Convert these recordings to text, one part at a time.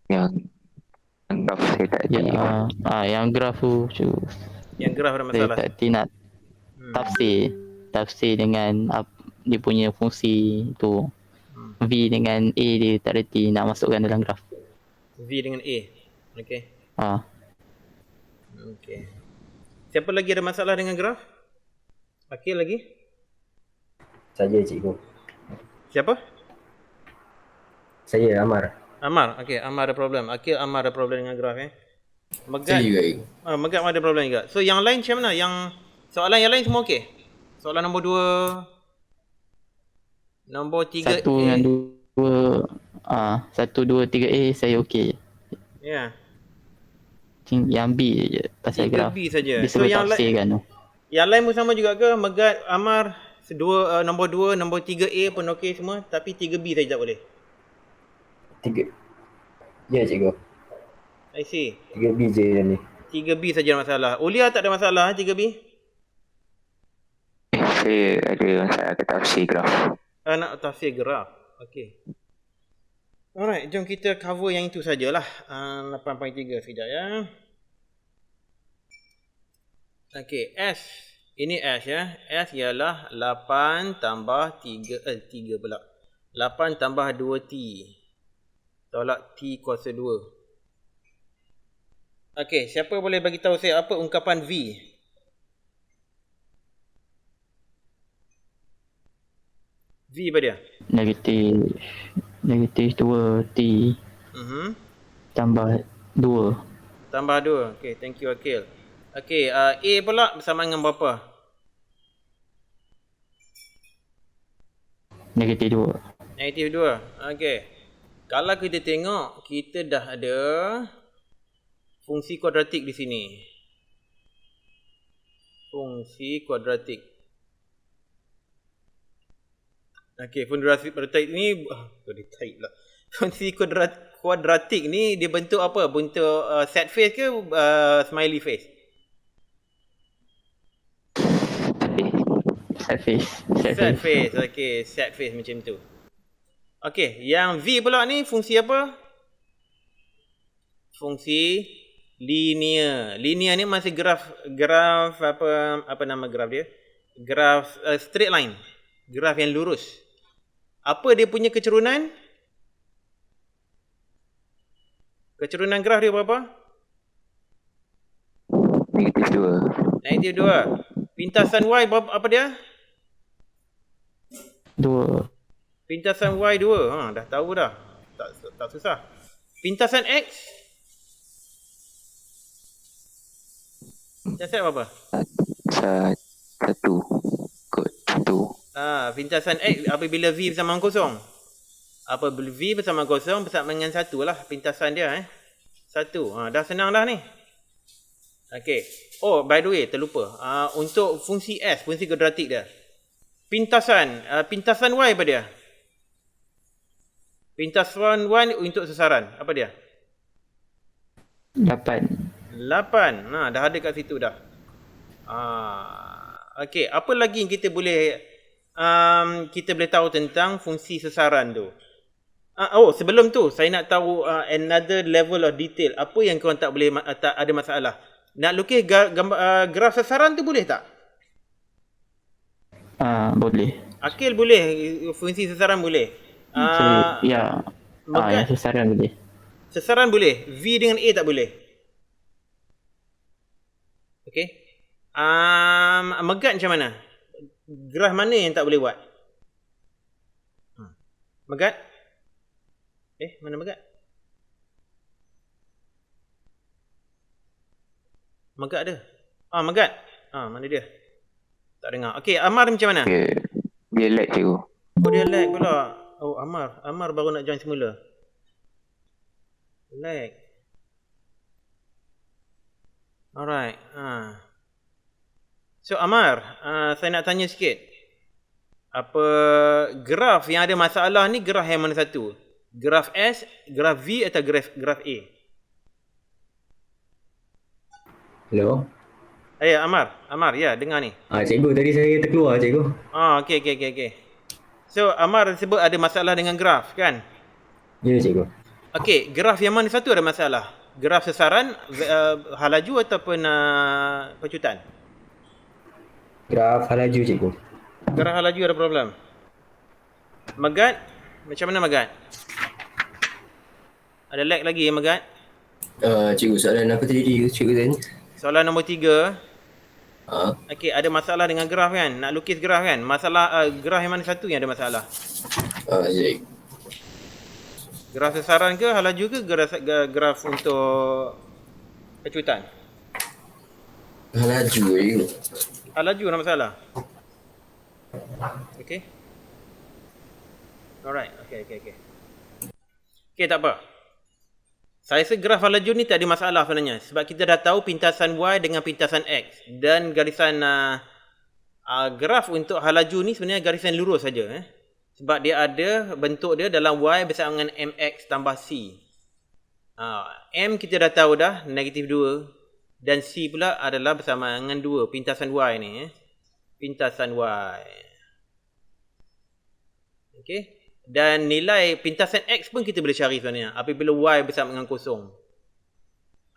Yang graf saya tak Ya, di. yang graf tu Yang graf ada saya masalah. tak reti nak tafsir dengan dia punya fungsi tu. V dengan A dia tak reti nak masukkan dalam graf. V dengan A. Okey. Ah, Okey. Siapa lagi ada masalah dengan graf? Akil lagi? Saya cikgu. Siapa? Saya Amar. Amar. Okey, Amar ada problem. Akil, Amar ada problem dengan graf Megat. Saya juga. Megat ada problem juga. So yang lain macam mana? Yang soalan yang lain semua okey? Soalan nombor 2, nombor 3 1 dengan 2 1 2 3 A saya okey. Ya. Yang B je pasal 3 graf. B saja. Dia So sebut yang tafsirkan tu. yang lain pun sama juga ke? Megat, Amar, nombor 2, nombor 3A pun okey semua, tapi 3B saja tak boleh. 3. Ya cikgu. I see. 3B je yang ni. 3B saja masalah. Ulia tak ada masalah 3B? Saya ada masalah ke tafsir graf. Nak tafsir graf. Okey. Alright, jom kita cover yang itu sajalah. 8.3 sekejap ya. Okey, S. Ini S ya. S ialah 8 tambah 3 pula. 8 tambah 2T. Tolak T kuasa 2. Okey, siapa boleh bagi tahu saya apa ungkapan V? V apa dia? Negatif 2T tambah 2. Tambah 2. Okey, thank you Akil. Okey, A pula bersama dengan berapa? Negatif 2. Negatif 2. Okey. Kalau kita tengok, kita dah ada fungsi kuadratik di sini. Fungsi kuadratik. Okey, fungsi kuadratik ni fungsi kuadratik ni dia bentuk apa? Bentuk sad face ke smiley face? Sad face. Sad face. Okey, sad face macam tu. Okey, yang V pula ni fungsi apa? Fungsi linear. Linear ni masih graf apa nama graf dia? Graf straight line. Graf yang lurus. Apa dia punya kecerunan? Kecerunan graf dia berapa? Negatif 2. Negatif 2. Pintasan Y apa dia? 2. Pintasan Y 2. Dah tahu dah. Tak susah. Pintasan X? Pintasan apa? 1 kot 1. Pintasan X apabila V bersama dengan kosong. Apabila V bersama kosong bersama dengan 1 lah pintasan dia 1. Dah senang dah ni. Okey. Oh, by the way, terlupa. Untuk fungsi S, fungsi kuadratik dia. Pintasan Y apa dia? Pintasan Y untuk sasaran. Apa dia? 8. 8. Dah ada kat situ dah. Okey, apa lagi yang kita boleh tahu tentang fungsi sasaran tu? Sebelum tu saya nak tahu another level of detail. Apa yang korang tak ada masalah? Nak lukis graf sasaran tu boleh tak? Boleh. Akil boleh, fungsi sasaran boleh. Yang sasaran boleh. Sasaran boleh, V dengan A tak boleh. Okey. Megat macam mana? Graf mana yang tak boleh buat? Megat? Mana Megat? Megat ada? Megat. Mana dia? Tak dengar. Okey, Amar macam mana? Dia lag cikgu. Oh, dia lag pula. Oh, Amar baru nak join semula. Lag. Alright. So Amar, saya nak tanya sikit. Apa graf yang ada masalah ni graf yang mana satu? Graf S, graf V atau graf A? Hello. Amar, ya, dengar ni. Cikgu tadi saya terkeluar cikgu. Okey. So Amar sebut ada masalah dengan graf kan? Ya cikgu. Okey, graf yang mana satu ada masalah? Graf sasaran, hal laju ataupun pecutan? Graf hal laju cikgu. Graf hal laju ada problem. Megat, macam mana Megat? Ada lag lagi ya Megat? Cikgu, soalan apa tadi cikgu tanya? Soalan nombor 3. Ha? Okey, ada masalah dengan graf kan? Nak lukis graf kan? Masalah graf yang mana satu yang ada masalah? Cikgu. Graf sasaran ke, hal laju ke, graf untuk pecutan? Hal laju cikgu. Hal laju ada masalah. Okey. Alright, okey. Okey, tak apa. Saya rasa graf hal laju ni tak ada masalah sebenarnya. Sebab kita dah tahu pintasan Y dengan pintasan X. Dan garisan graf untuk hal laju ni sebenarnya garisan lurus saja. Sebab dia ada bentuk dia dalam Y bersama dengan MX tambah C. M kita dah tahu dah, negatif 2. Dan C pula adalah bersama dengan 2. Pintasan Y ni. Pintasan Y. Okey. Dan nilai pintasan X pun kita boleh cari sebenarnya. Apabila Y bersama dengan kosong.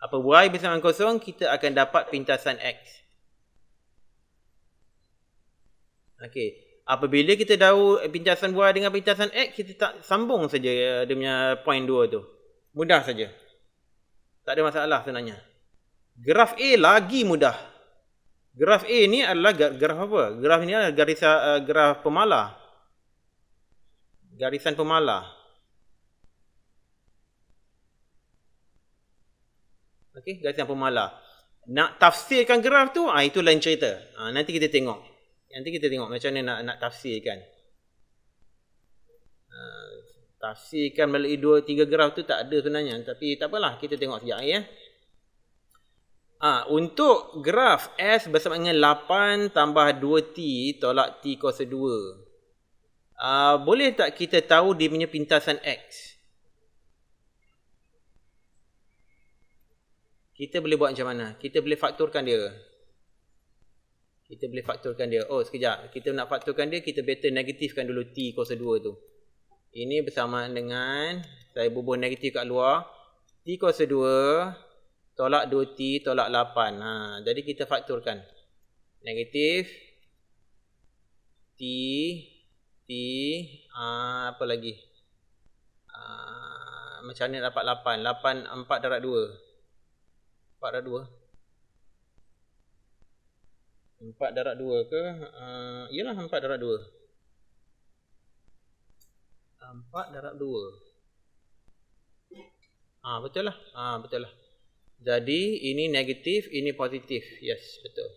Y bersama dengan kosong, kita akan dapat pintasan X. Okey. Apabila kita tahu pintasan Y dengan pintasan X, kita tak sambung saja dia punya point 2 tu. Mudah saja. Tak ada masalah sebenarnya. Graf A lagi mudah. Graf A ni adalah graf apa? Graf ni adalah graf pemalar. Garisan pemalar. Okey, garisan pemalar. Nak tafsirkan graf tu, itu lain cerita. Nanti kita tengok. Macam mana nak tafsirkan. Tafsirkan melalui 2-3 graf tu tak ada sebenarnya. Tapi tak apalah, kita tengok sekejap ya. Untuk graf S bersama dengan 8 tambah 2T tolak T kuasa 2. Boleh tak kita tahu dia punya pintasan X? Kita boleh buat macam mana? Kita boleh faktorkan dia. Oh, sekejap. Kita nak faktorkan dia, kita better negatifkan dulu T kuasa 2 tu. Ini bersama dengan, saya bubuh negatif kat luar. T kuasa 2 tolak 2T tolak 8. Jadi kita faktorkan. Negatif T apa lagi? Macam mana dapat 8? 8 4 darab 2. 4 darab 2. 4 darab 2 ke? Iyalah 4 darab 2. 4 darab 2. Betul lah. Betul lah. Jadi ini negatif, ini positif. Yes, betul.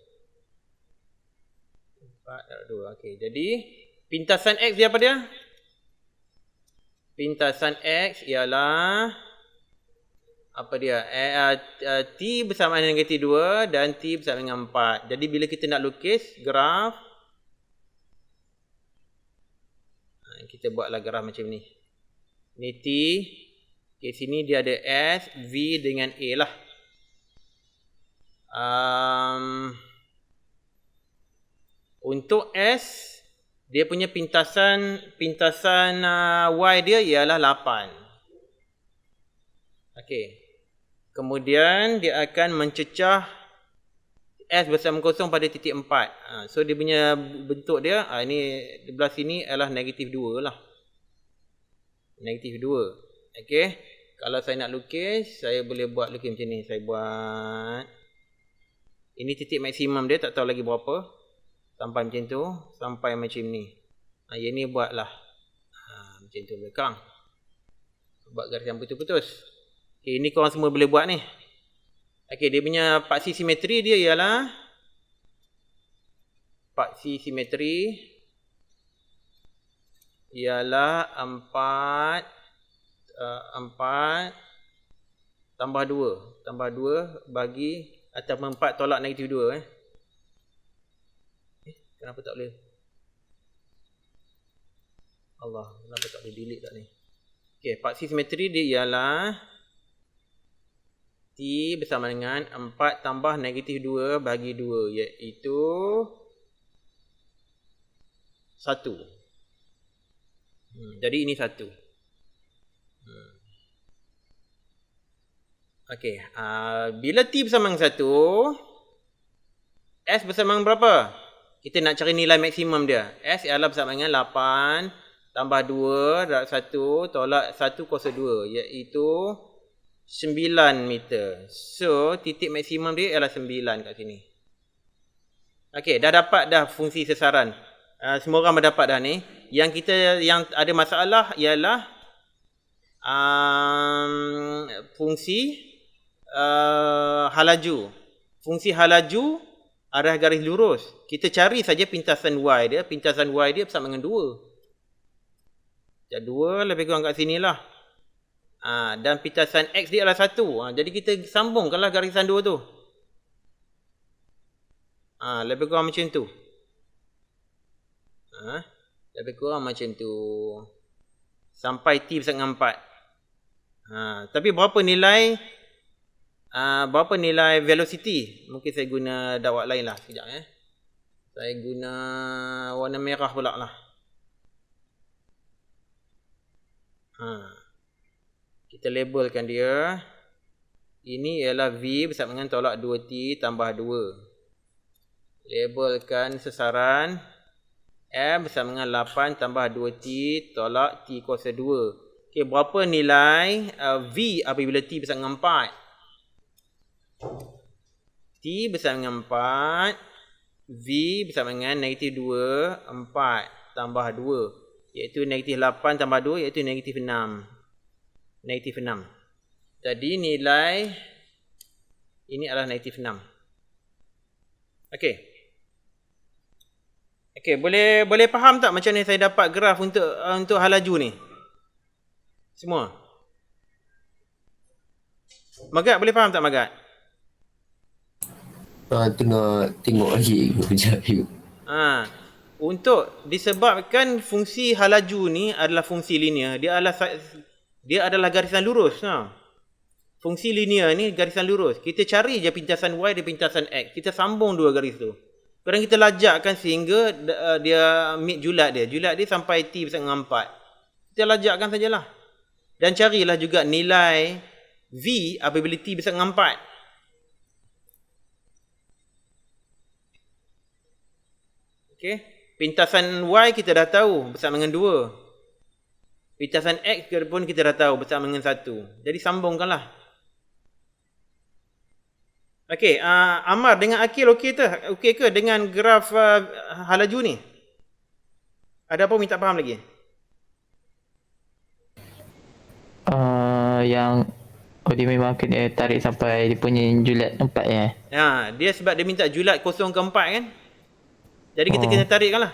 4 darab 2. Okey, jadi pintasan X dia apa dia? Pintasan X ialah apa dia? T bersama dengan negatif 2 dan T bersama dengan 4. Jadi bila kita nak lukis graf, kita buatlah graf macam ni. Ni T. Okay, sini dia ada S, V dengan A lah. Untuk S, dia punya pintasan Y dia ialah 8. Okey. Kemudian dia akan mencecah S bersama kosong pada titik 4. So dia punya bentuk dia, ini di belah sini adalah negatif 2 lah. Negatif 2. Okey. Kalau saya nak lukis, saya boleh buat lukis macam ni. Saya buat. Ini titik maksimum dia, tak tahu lagi berapa. Sampai macam tu, sampai macam ni. Yang ni buatlah. Macam tu belakang. Buat garis yang putus-putus. Okay, ini korang semua boleh buat ni. Okay, dia punya paksi simetri dia ialah paksi simetri ialah 4 tambah 2 bagi ataupun 4 tolak negatif 2 kenapa tak boleh? Allah, kenapa tak boleh delete tak ni? Okey, paksi simetri dia ialah T bersama dengan 4 tambah negatif 2 bagi 2 iaitu 1. Jadi ini 1. Okey, bila T bersama dengan 1, S bersama dengan berapa? Kita nak cari nilai maksimum dia. S ialah bersama dengan 8 tambah 2 darab 1 tolak 1 kuasa 2, iaitu 9 meter. So, titik maksimum dia ialah 9 kat sini. Okey, dah dapat dah fungsi sasaran. Semua orang dah dapat dah ni. Yang ada masalah ialah fungsi halaju. Fungsi halaju arah garis lurus. Kita cari saja pintasan Y dia. Pintasan Y dia bersama dengan 2. Sekejap 2 lebih kurang kat sini lah. Dan pintasan X dia adalah 1. Jadi kita sambungkanlah garisan 2 tu. Lebih kurang macam tu. Lebih kurang macam tu. Sampai T bersama dengan 4. Tapi berapa nilai velocity? Mungkin saya guna dakwah lain lah sekejap. Saya guna warna merah pula lah. Kita labelkan dia. Ini ialah V bersama dengan tolak 2T tambah 2. Labelkan sasaran M bersama dengan 8 tambah 2T tolak T kuasa 2. Okey, berapa nilai V apabila T bersama dengan 4? T bersama dengan 4, V bersama dengan negatif 2, 4 tambah 2, iaitu negatif 8 tambah 2, iaitu negatif 6. Negatif 6. Jadi nilai ini adalah negatif 6. Okey. Okey, boleh faham tak macam ni saya dapat graf untuk halaju ni? Semua? Magat boleh faham tak Magat? Tengah tengok lagi kejap you. Untuk disebabkan fungsi halaju ni adalah fungsi linear, dia adalah garisan lurus. Fungsi linear ni garisan lurus. Kita cari je pintasan Y dan pintasan X. Kita sambung dua garis tu. Sekarang kita lajakkan sehingga dia meet julat dia. Julat dia sampai T bersama dengan 4. Kita lajakkan sajalah. Dan carilah juga nilai V apabila T bersama dengan 4. Okay. Pintasan Y kita dah tahu bersama dengan 2. Pintasan X pun kita dah tahu bersama dengan 1. Jadi sambungkanlah. Okey, Amar dengan Akil okey ke dengan graf halaju ni? Ada apa minta faham lagi? Yang dia memang kena tarik sampai dia punya julat 4 ya. Dia sebab dia minta julat 0 ke 4 kan? Jadi kita kena tarikkan lah.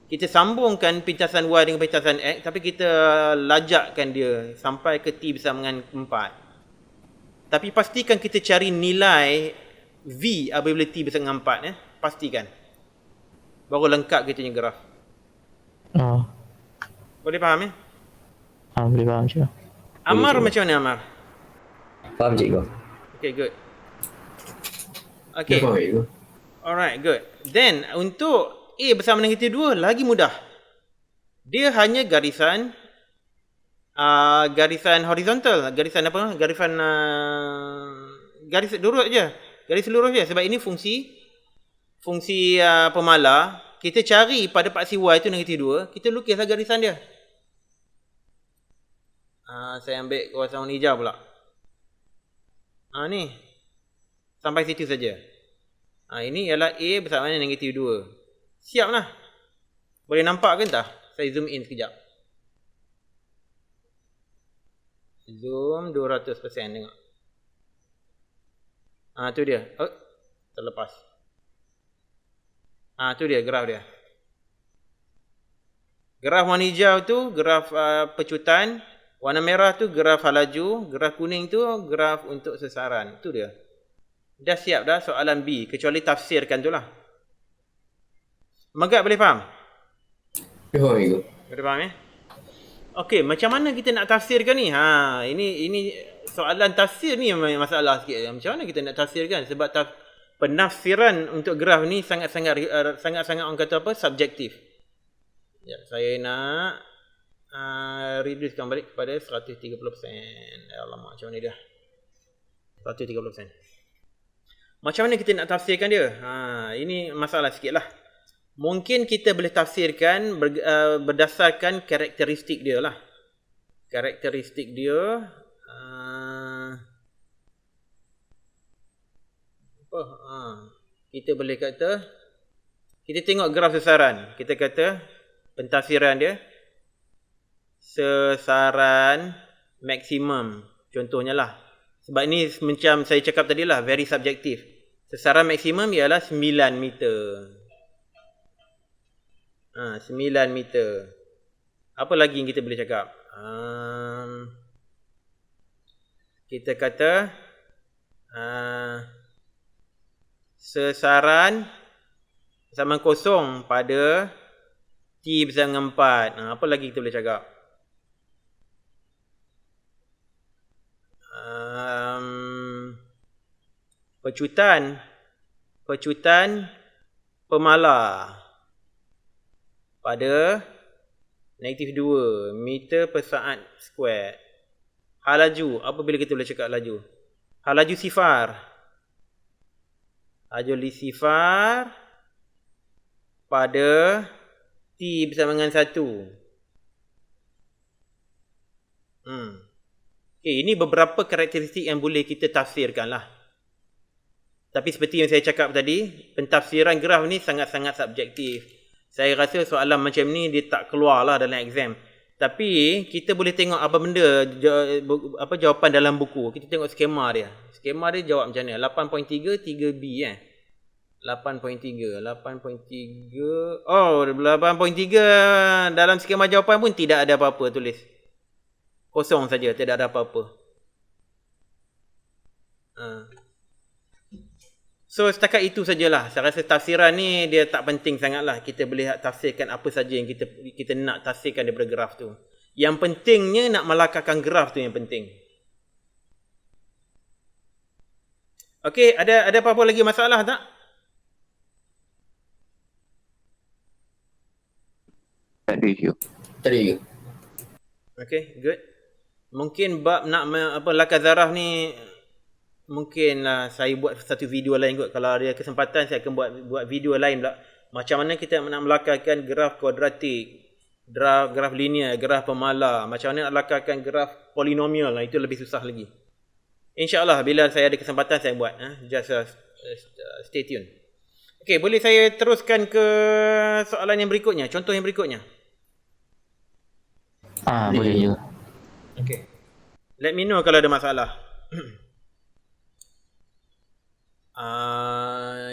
Kita sambungkan pintasan Y dengan pintasan X, tapi kita lajakkan dia sampai ke T bersama dengan 4. Tapi pastikan kita cari nilai V apabila T bersama dengan 4. Pastikan. Baru lengkap kita punya graf. Boleh faham ya? Boleh faham je. Amar macam mana Amar? Faham cikgu? Okay, good. Okay. Faham cikgu? Alright, good. Then, untuk A bersama dengan negatif 2, lagi mudah. Dia hanya garisan horizontal. Garisan apa? Garis lurus je. Garis lurus je. Sebab ini fungsi pemala. Kita cari pada paksi Y itu negatif 2. Kita lukislah garisan dia. Saya ambil kawasan warna hijau pula. Ni. Sampai situ saja. Ini ialah A bersama dengan negatif 2. Siap lah. Boleh nampak ke entah? Saya zoom in sekejap. Zoom 200% tengok. Tu dia. Terlepas. Tu dia graf dia. Graf warna hijau tu graf pecutan. Warna merah tu graf halaju. Graf kuning tu graf untuk sasaran. Tu dia. Dah siap dah soalan B. Kecuali tafsirkan tu lah. Magat boleh faham? Boleh faham cikgu. Boleh faham ya? Okey, macam mana kita nak tafsirkan ni? Ini soalan tafsir ni masalah sikit. Macam mana kita nak tafsirkan? Sebab penafsiran untuk graf ni sangat-sangat orang kata apa? Subjektif. Ya, saya nak reducekan balik kepada 130%. Alamak, macam ni dah. 130%. Macam mana kita nak tafsirkan dia? Ini masalah sikit lah. Mungkin kita boleh tafsirkan berdasarkan karakteristik dia lah. Karakteristik dia kita boleh kata, kita tengok graf sesaran, kita kata pentafsiran dia sesaran maksimum contohnya lah. Sebab ni macam saya cakap tadi lah, very subjektif. Sesaran maksimum ialah 9 meter. 9 meter. Apa lagi yang kita boleh cakap? Kita kata sesaran sama kosong pada T bersama dengan 4. Apa lagi kita boleh cakap? Pecutan pemala pada -2 meter per saat square. Halaju, apa bila kita boleh cakap laju? Halaju sifar. Halaju sifar pada T bersama dengan 1. Okay, ini beberapa karakteristik yang boleh kita tafsirkan lah. Tapi seperti yang saya cakap tadi, pentafsiran graf ni sangat-sangat subjektif. Saya rasa soalan macam ni dia tak keluar lah dalam exam. Tapi kita boleh tengok apa benda, jawapan dalam buku. Kita tengok skema dia. Skema dia jawab macam mana? 8.3, 3B 8.3. Oh, 8.3 dalam skema jawapan pun tidak ada apa-apa tulis. Kosong saja, tidak ada apa-apa. So setakat itu sajalah. Saya rasa tafsiran ni dia tak penting sangatlah. Kita boleh tafsirkan apa saja yang kita nak tafsirkan daripada graf tu. Yang pentingnya nak melakarkan graf tu yang penting. Okey, ada apa-apa lagi masalah tak? Tak ada je. Tak ada juga. Okey, good. Mungkin bab nak lakar zarah ni mungkin saya buat satu video lain kot. Kalau ada kesempatan saya akan buat video lain pula. Macam mana kita nak melakarkan graf kuadratik, graf linear, graf pemala. Macam mana nak melakarkan graf polinomial. Itu lebih susah lagi. InsyaAllah bila saya ada kesempatan saya buat. Just stay tune. Okey, boleh saya teruskan ke soalan yang berikutnya? Contoh yang berikutnya. Boleh je. Okay. Let me know kalau ada masalah.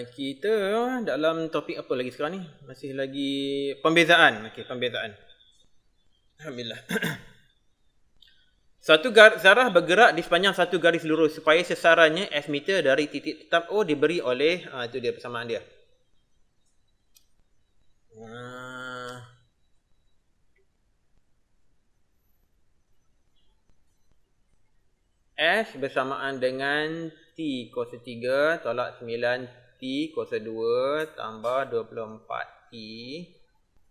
Kita dalam topik apa lagi sekarang ni? Masih lagi pembezaan. Okey, pembezaan. Alhamdulillah. Satu zarah bergerak di sepanjang satu garis lurus supaya sesarannya S meter dari titik tetap O diberi oleh itu dia persamaan dia. S bersamaan dengan T kuasa 3 tolak 9 T kuasa 2 tambah 24 T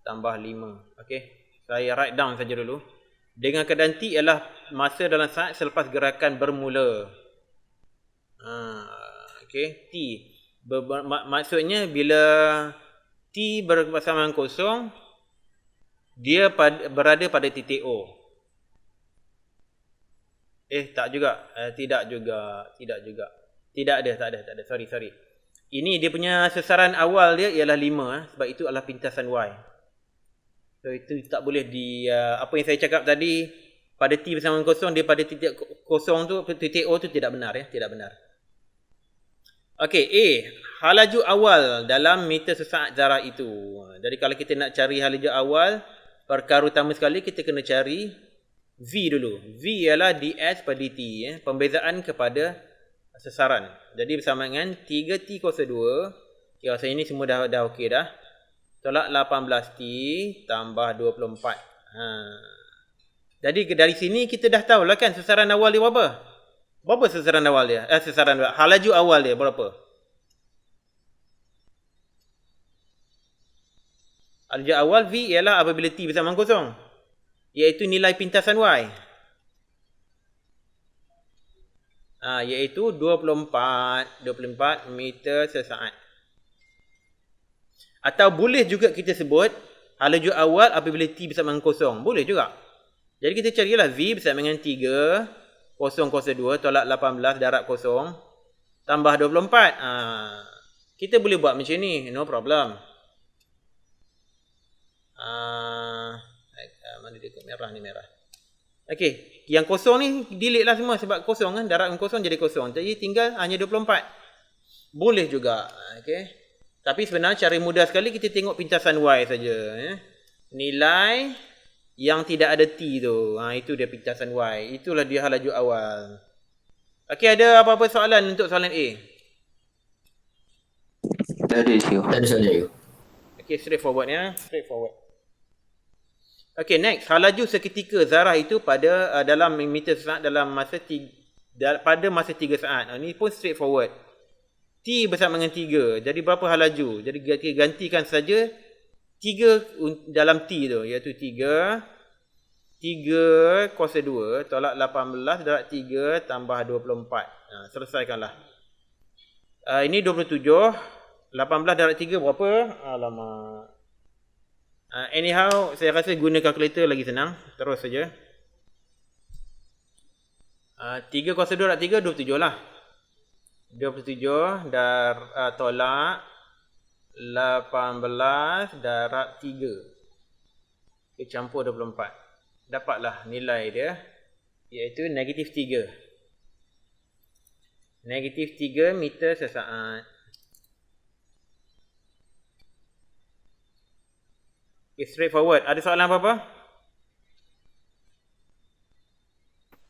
tambah 5. Okey, saya write down saja dulu. Dengan keadaan T ialah masa dalam saat selepas gerakan bermula. Okey, T. Maksudnya bila T bersamaan kosong, dia berada pada titik O. Tak juga. Tidak juga. Tak ada. Sorry. Ini dia punya sasaran awal dia ialah 5. Sebab itu adalah pintasan Y. So itu tak boleh apa yang saya cakap tadi, pada T bersama kosong, dia pada titik kosong tu, titik O tu tidak benar ya. Tidak benar. Okey, A. Halaju awal dalam meter sesaat zarah itu. Jadi kalau kita nak cari halaju awal, perkara utama sekali kita kena cari V dulu. V ialah ds per dt. Pembezaan kepada sasaran. Jadi bersama dengan 3t kuasa 2. Okay, rasa ini semua dah okey dah. Tolak 18t tambah 24. Jadi dari sini kita dah tahu lah kan sasaran awal dia berapa? Berapa sasaran awal dia? Halaju awal dia berapa? Halaju awal V ialah apabila t bersama kosong, iaitu nilai pintasan Y. Iaitu 24 meter sesaat. Atau boleh juga kita sebut halaju awal apabila T bersama dengan kosong. Boleh juga. Jadi kita carilah V bersama dengan 3, 002 tolak 18 darab kosong tambah 24. Kita boleh buat macam ni. No problem. Mana dia kot merah ni, merah. Okey, yang kosong ni delete lah semua sebab kosong kan, darab kosong jadi kosong. Jadi tinggal hanya 24. Boleh juga. Okey. Tapi sebenarnya cara mudah sekali kita tengok pintasan Y saja, ya. Nilai yang tidak ada T tu. Itu dia pintasan Y. Itulah dia halaju awal. Okey, ada apa-apa soalan untuk soalan A? Tak ada cikgu. Tak ada soalan cikgu. Okey, straightforward ya. Straightforward. Okey, next. Halaju seketika zarah itu pada dalam meter saat dalam masa pada masa 3 saat. Ini pun straightforward. T bersama dengan 3. Jadi berapa halaju? Jadi kita gantikan saja 3 dalam T tu, iaitu 3 kuasa 2 tolak 18 darab 3 tambah 24. Selesaikanlah. Ini 27. 18 darab 3 berapa? Alamak. Anyhow, saya rasa guna kalkulator lagi senang. Terus saja. 3 kuasa 2 darab 3, 27 lah. 27 tolak 18 darab 3. Kita campur 24. Dapatlah nilai dia. Iaitu negatif 3. Negatif 3 meter sesaat. Okay, straightforward. Ada soalan apa-apa?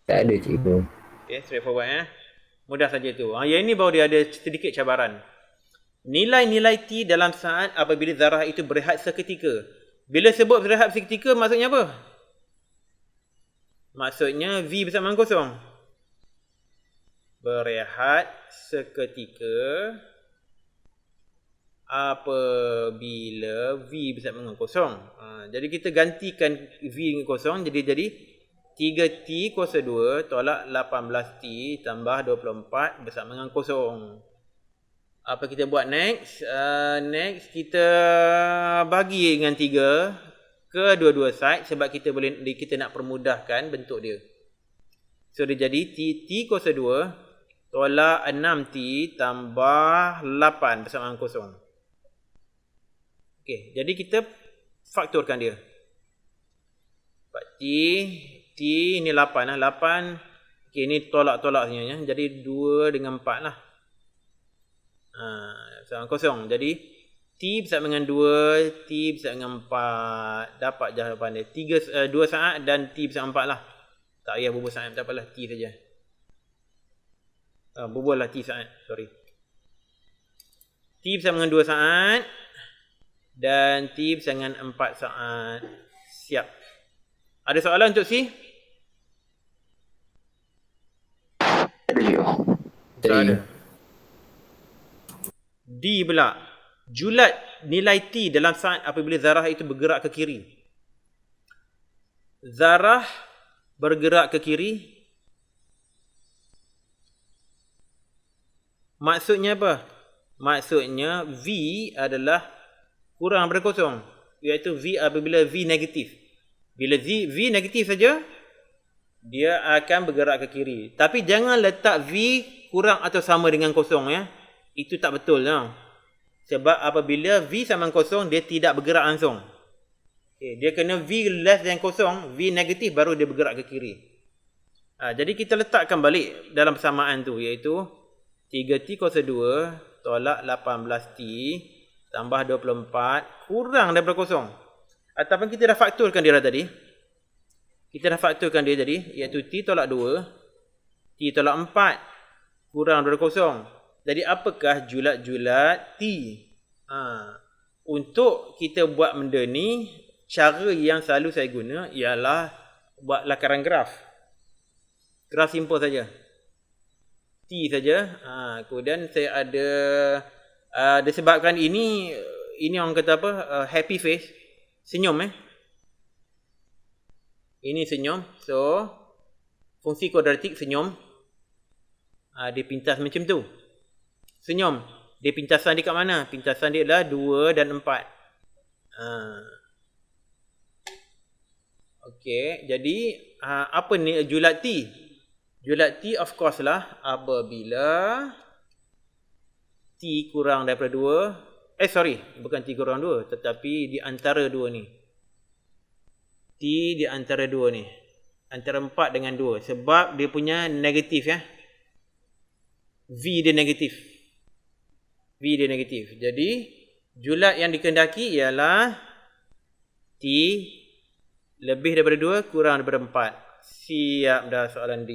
Tak ada cikgu. Okay, straightforward ya. Mudah saja tu. Yang ini baru dia ada sedikit cabaran. Nilai-nilai T dalam saat apabila zarah itu berehat seketika. Bila sebut berehat seketika, maksudnya apa? Maksudnya V bersama dengan kosong. Berehat seketika apabila V bersama dengan kosong. Jadi kita gantikan V dengan kosong. Jadi 3T kuasa 2 tolak 18T tambah 24 bersama dengan kosong. Apa kita buat next? Next kita bagi dengan 3 ke dua-dua side sebab kita nak permudahkan bentuk dia. So dia jadi T kuasa 2 tolak 6T tambah 8 bersama dengan kosong. Okey, jadi kita faktorkan dia. 4T ini 8 lah. 8. Okey, ini tolak-tolak sebenarnya. Jadi 2 dengan 4 lah. Bersama kosong. Jadi T bersama dengan 2, T bersama dengan 4. Dapat jawapan dia. 2 saat dan T bersama 4 lah. Tak payah bubur saat, tak apalah, T saja. Bubur lah T saat, sorry. T bersama dengan 2 saat dan T bersama dengan 4 saat. Siap. Ada soalan untuk C? Tak ada cikgu. Tak ada. D pula. Julat nilai T dalam saat apabila zarah itu bergerak ke kiri. Zarah bergerak ke kiri. Maksudnya apa? Maksudnya V adalah kurang daripada kosong. Iaitu V apabila V negatif. Bila V negatif saja, dia akan bergerak ke kiri. Tapi jangan letak V kurang atau sama dengan kosong ya. Itu tak betul ya. Sebab apabila V sama dengan kosong, dia tidak bergerak langsung. Okay, dia kena V less than kosong, V negatif baru dia bergerak ke kiri. Jadi kita letakkan balik dalam persamaan tu, iaitu 3T kuasa 2 tolak 18T tambah 24 kurang daripada kosong. Ataupun kita dah fakturkan dia tadi. Kita dah fakturkan dia tadi, iaitu T tolak 2, T tolak 4 kurang daripada kosong. Jadi apakah julat-julat T? Untuk kita buat benda ni, cara yang selalu saya guna ialah buat lakaran graf. Graf simple saja. T saja. Kemudian saya ada disebabkan ini orang kata apa? Happy face. Senyum Ini senyum. So fungsi kuadratik senyum. Dia pintas macam tu. Senyum. Dia pintasan dia kat mana? Pintasan dia adalah 2 dan 4. Okey, jadi apa ni julat T? Julat T of course lah apabila T kurang daripada 2. Bukan T kurang 2, tetapi di antara 2 ni. T di antara 2 ni. Antara 4 dengan 2. Sebab dia punya negatif ya. V dia negatif. V dia negatif. Jadi, julat yang dikehendaki ialah T lebih daripada 2 kurang daripada 4. Siap dah soalan D.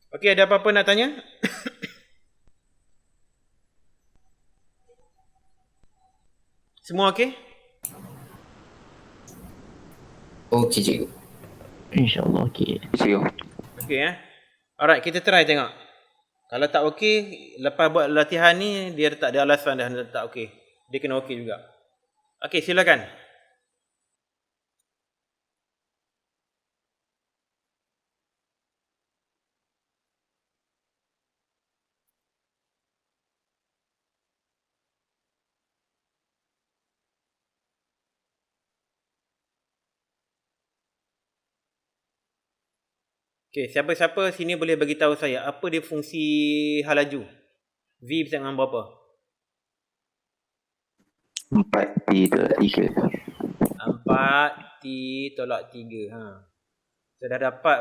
Okey, ada apa-apa nak tanya? Semua okey? Okey cikgu. InsyaAllah okey. Cikgu. Okey Alright, kita try tengok. Kalau tak okey, lepas buat latihan ni, dia tak ada alasan dah tak okey. Dia kena okey juga. Okey, silakan. Okey, siapa-siapa sini boleh bagi tahu saya apa dia fungsi hal laju? V bersama dengan berapa? 4T tolak 3. 4T tolak 3. Saya dah dapat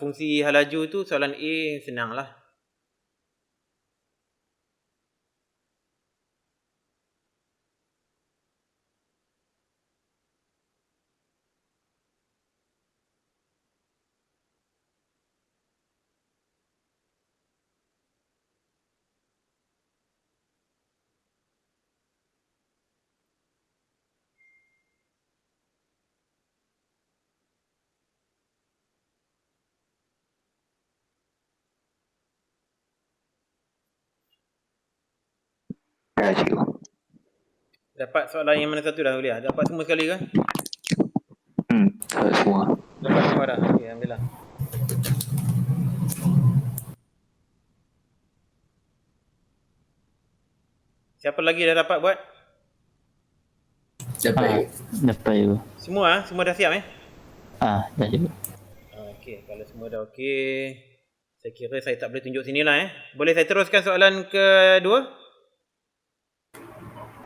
fungsi hal laju tu, soalan A senanglah. Dah cikgu. Dapat soalan yang mana satu dah boleh? Dapat semua sekali ke? Dapat semua. Dapat semua dah. Okey, alhamdulillah. Siapa lagi dah dapat buat? Dapat. Dapat cikgu. Semua dah siap Dah cikgu. Okey, kalau semua dah okey, saya kira saya tak boleh tunjuk sinilah Boleh saya teruskan soalan kedua?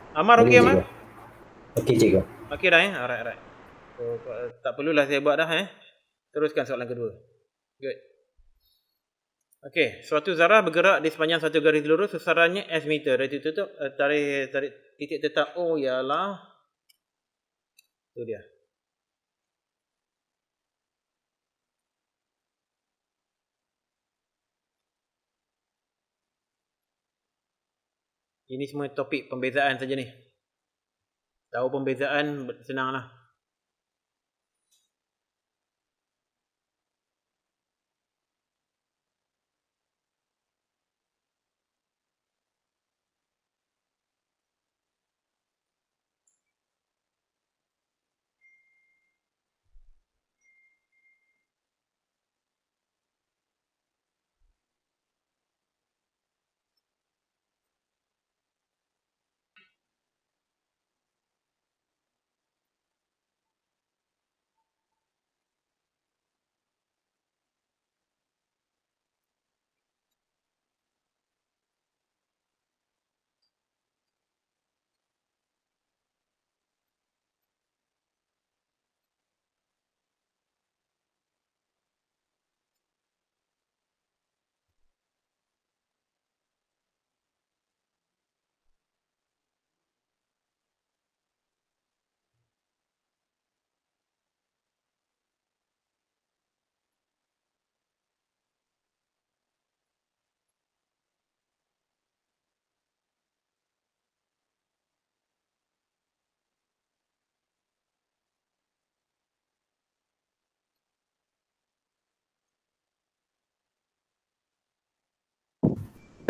Amar okey Amar? Okey cikgu. Okey dah Alright. So, tak perlulah saya buat dah Teruskan soalan kedua. Good. Okey, suatu zarah bergerak di sepanjang satu garis lurus, susarannya S meter. Dari itu tarik titik tetap O ialah tu dia. Ini semua topik pembezaan saja ni. Tahu pembezaan senanglah.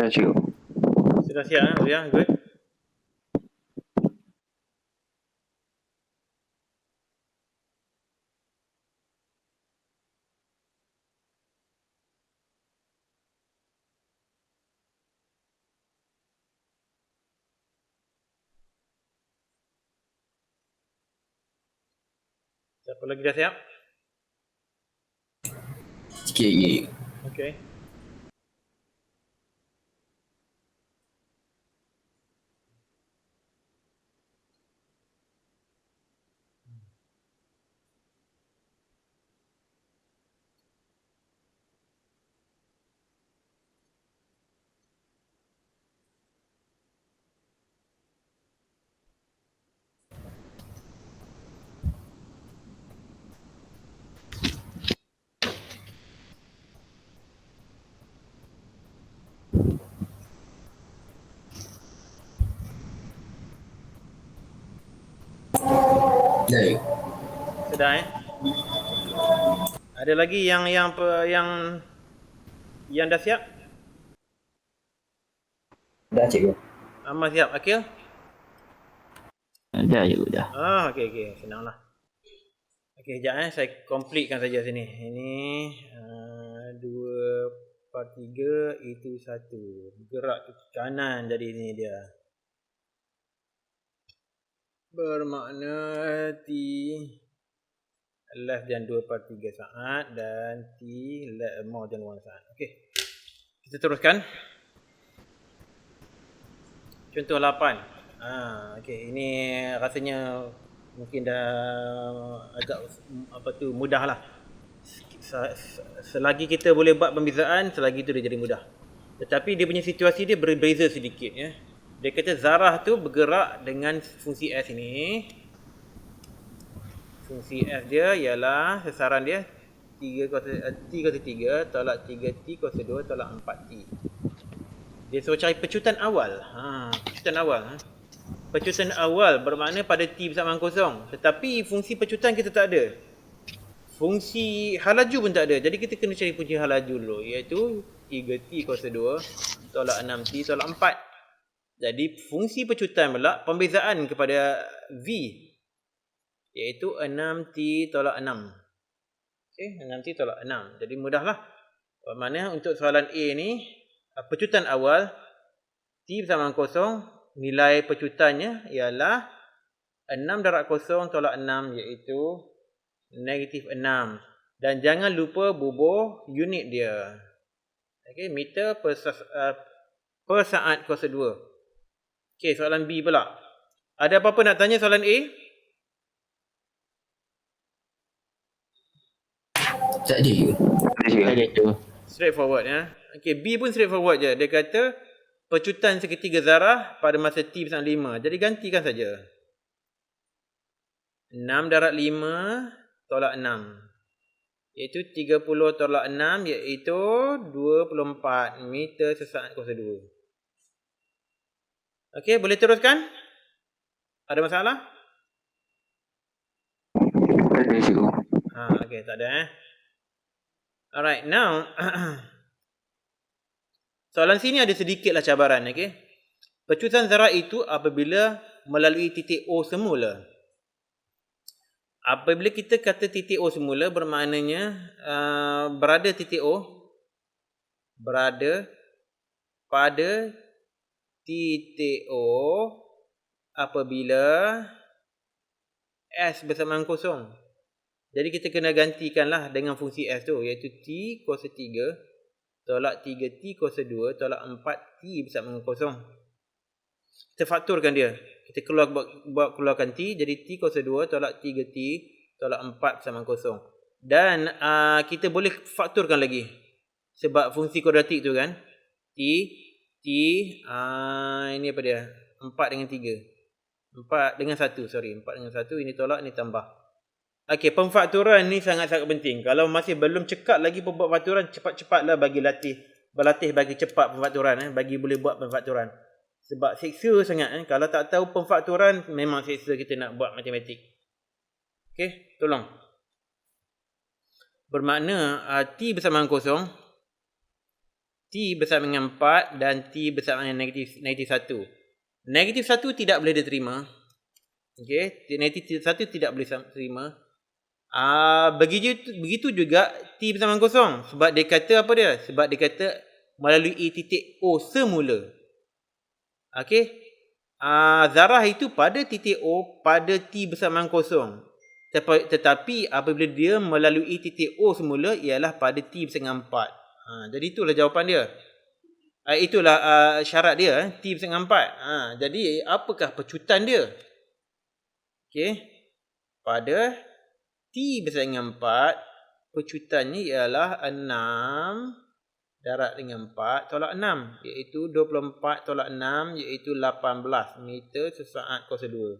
Dah cikgu. Sudah siap Good. Siapa lagi dah siap? Sikit lagi. Okey. Dah. Sudah Ada lagi yang dah siap? Dah cikgu. Amal siap. Akil? Dah cikgu dah. Okey. Senanglah. Okey, sekejap saya completekan saja sini. Ini 2/3 itu 1. Gerak ke kanan jadi ini dia. Bermakna T less than 2/3 saat dan T more than 1 saat. Okey. Kita teruskan. Contoh 8. Okey, ini rasanya mungkin dah agak mudahlah. Selagi kita boleh buat pembezaan, selagi itu dia jadi mudah. Tetapi dia punya situasi dia berbeza sedikit ya. Dia kata zarah tu bergerak dengan fungsi S ini. Fungsi S dia ialah sasaran dia T kuasa 3 tolak 3T kuasa 2 tolak 4T. Dia suruh cari pecutan awal. Pecutan awal. Pecutan awal bermakna pada T bersama 0. Tetapi fungsi pecutan kita tak ada. Fungsi halaju pun tak ada. Jadi kita kena cari fungsi halaju dulu. Iaitu 3T kuasa 2 tolak 6T tolak 4. Jadi fungsi pecutan pula pembezaan kepada V. Iaitu 6T tolak 6. Okay, 6T tolak 6. Jadi mudahlah. Bermakna untuk soalan A ni, pecutan awal T bersama 0, nilai pecutannya ialah 6 darab 0 tolak 6 iaitu negatif 6. Dan jangan lupa bubuh unit dia. Okay, meter per saat kuasa 2. Okay, soalan B pula. Ada apa-apa nak tanya soalan A? Tak ada cikgu. Tak ada cikgu. Straightforward ya. Okay, B pun straightforward je. Dia kata pecutan segitiga zarah pada masa T bersama 5. Jadi gantikan saja. 6 darab 5 tolak 6. Iaitu 30 tolak 6 iaitu 24 meter sesaat kuasa 2. Okey, boleh teruskan? Ada masalah? Tak ada cikgu. Okey, tak ada Alright, now soalan sini ada sedikitlah cabaran, okey. Pecutan zarah itu apabila melalui titik O semula. Apabila kita kata titik O semula bermaknanya berada titik O berada pada titik O apabila S bersamaan 0. Jadi kita kena gantikanlah dengan fungsi S tu iaitu T kuasa 3 tolak 3T kuasa 2 tolak 4T bersamaan 0. Kita fakturkan dia. Kita keluarkan T jadi T kuasa 2 tolak 3T tolak 4 bersamaan 0. Dan kita boleh fakturkan lagi. Sebab fungsi kuadratik tu kan. T ini apa dia? 4 dengan 3. 4 dengan 1, 4 dengan 1 ini tolak ini tambah. Okey, pemfakturan ni sangat-sangat penting. Kalau masih belum cekap lagi buat fakturan, cepat-cepatlah berlatih bagi cepat pemfakturan bagi boleh buat pemfakturan. Sebab seksa sangat kalau tak tahu pemfakturan memang seksa kita nak buat matematik. Okey, tolong. Bermakna T bersama 0, T bersama dengan 4 dan T bersama dengan negatif 1. Negatif 1 tidak boleh diterima. Okey, negatif 1 tidak boleh terima. Begitu juga T bersama 0. Sebab dia kata apa dia? Sebab dia kata melalui titik O semula. Okey. Zarah itu pada titik O pada T bersama 0. Tetapi apabila dia melalui titik O semula ialah pada T bersengah 4. Jadi itulah jawapan dia. Itulah syarat dia, T bersengah 4. Jadi apakah pecutan dia? Okey. Pada T bersengah 4, pecutannya ialah 6 darab dengan 4 tolak 6, iaitu 24 tolak 6, iaitu 18 meter sesaat kuasa 2.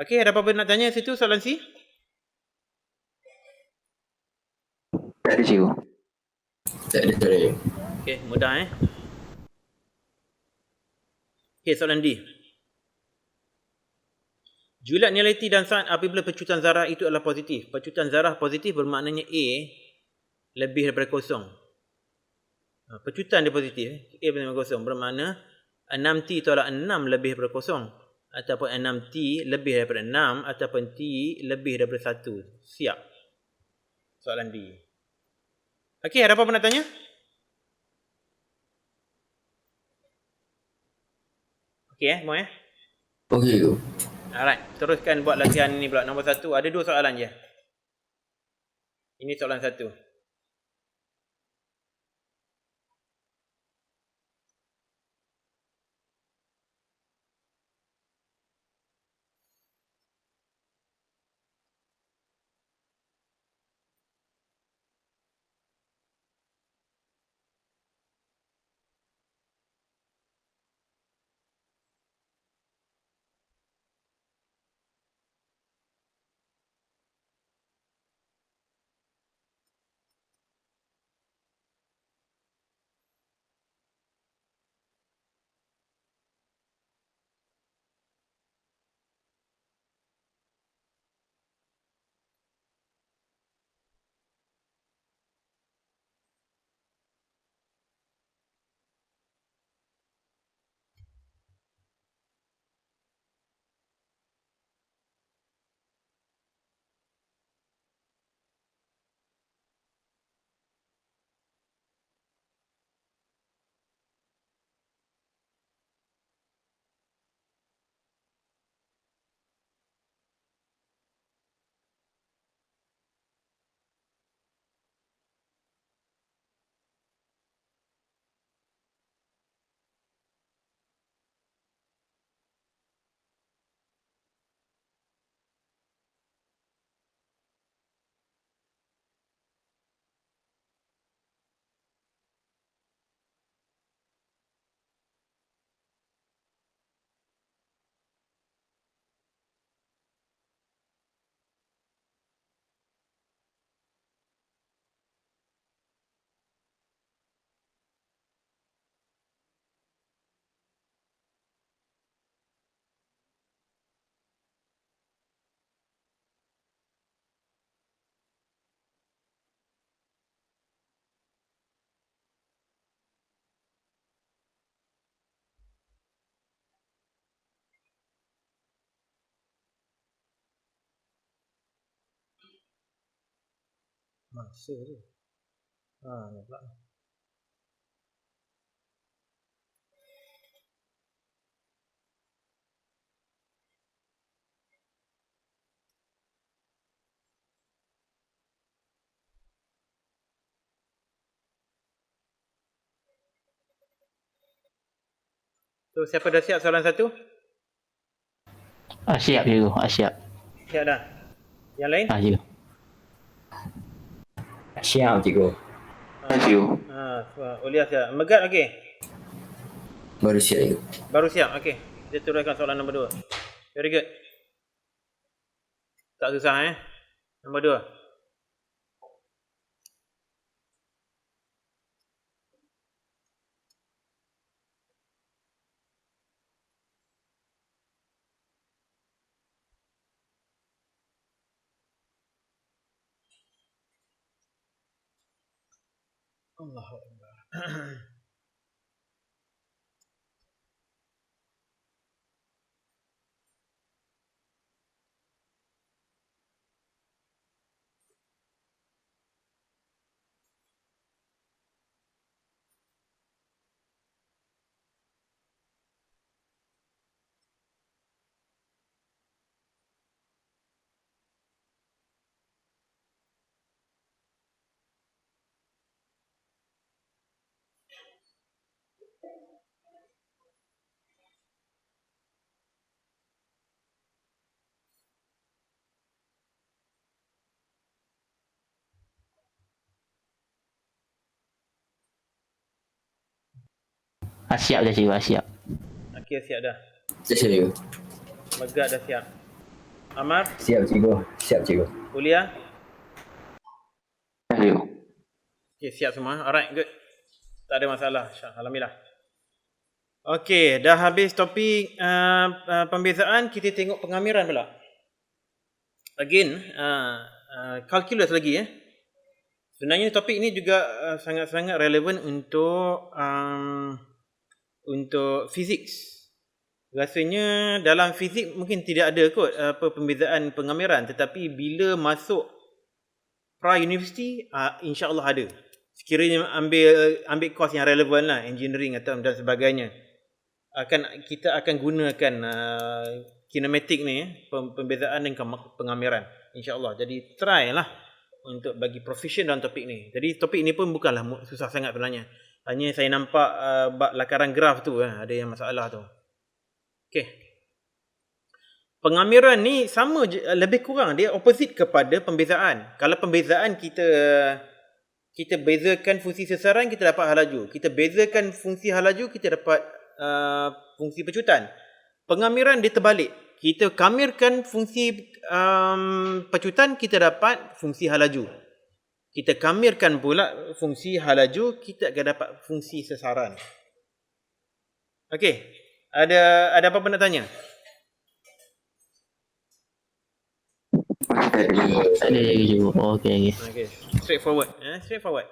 Okey, ada apa-apa nak tanya situ soalan C? Tak ada cikgu. Tak ada, tak ada. Okey, mudah Okey, soalan D. Julat nilai T dan saat apabila pecutan zarah itu adalah positif. Pecutan zarah positif bermaknanya A lebih daripada kosong. Pecutan dia positif. A lebih daripada kosong bermakna 6T tolak 6 lebih daripada kosong. Ataupun 6T lebih daripada 6. Ataupun T lebih daripada 1. Siap. Soalan D. Okey, ada apa-apa nak tanya? Okey semua Okey cikgu. Alright, teruskan buat latihan ni pula. Nombor 1, ada 2 soalan je. Ini soalan 1. Masa tu. Ni pula. So, siapa dah siap soalan 1? Siap cikgu. Siap. Siap dah. Yang lain? Cikgu. Siap cikgu. Cikgu. Uliah siap. Megat okey. Baru siap cikgu. Baru siap. Okey. Kita teruskan soalan nombor 2. Very good. Tak susah Nombor 2. Allahu Akbar. Siap dah cikgu, siap. Okey, siap dah. Siap cikgu. Megat dah siap. Amar, Siap cikgu. Siap cikgu. Ulia. Siap, cikgu. Okey, siap semua. Alright, good. Tak ada masalah. Alhamdulillah. Okey, dah habis topik pembezaan, kita tengok pengamiran pula. Again, calculus lagi ya. Sebenarnya topik ini juga sangat-sangat relevan untuk fizik. Rasanya dalam fizik mungkin tidak ada kot pembezaan pengamiran, tetapi bila masuk pra-university insya-Allah ada. Sekiranya ambil course yang relevan lah, engineering atau dan sebagainya. Kita akan gunakan kinematik ni, pembezaan dan pengamiran, insya-Allah. Jadi try lah untuk bagi proficient dalam topik ni. Jadi topik ni pun bukanlah susah sangat sebenarnya. Hanya saya nampak lakaran graf tu ada yang masalah tu. Okey. Pengamiran ni sama je, lebih kurang dia opposite kepada pembezaan. Kalau pembezaan kita bezakan fungsi sasaran, kita dapat hal laju. Kita bezakan fungsi hal laju, kita dapat fungsi pecutan. Pengamiran dia terbalik. Kita kamirkan fungsi pecutan, kita dapat fungsi hal laju. Kita kamirkan pula fungsi hal laju, kita akan dapat fungsi sasaran. Okey. Ada apa-apa nak tanya? Tak ada, cikgu. Tak ada cikgu. Okey. Okay. Straightforward.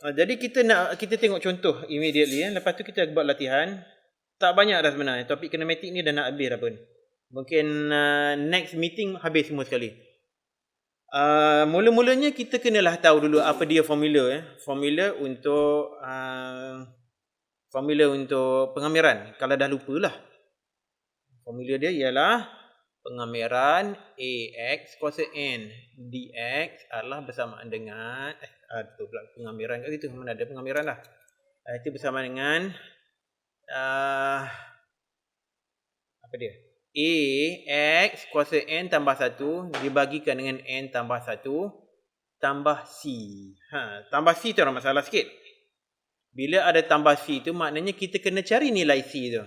Jadi kita tengok contoh immediately. Lepas tu kita buat latihan. Tak banyak dah sebenarnya. Topik kinematik ni dah nak habis dah pun. Mungkin next meeting habis semua sekali. Mula-mulanya kita kenalah tahu dulu apa dia formula. Formula untuk pengamiran. Kalau dah lupalah. Formula dia ialah pengamiran AX kuasa N dx adalah bersamaan dengan pengamiran kat situ. Mana ada pengamiran lah. Itu bersama dengan apa dia? AX kuasa N tambah 1 dibagikan dengan N tambah 1 tambah C. Tambah C tu ada masalah sikit. Bila ada tambah C tu maknanya kita kena cari nilai C tu.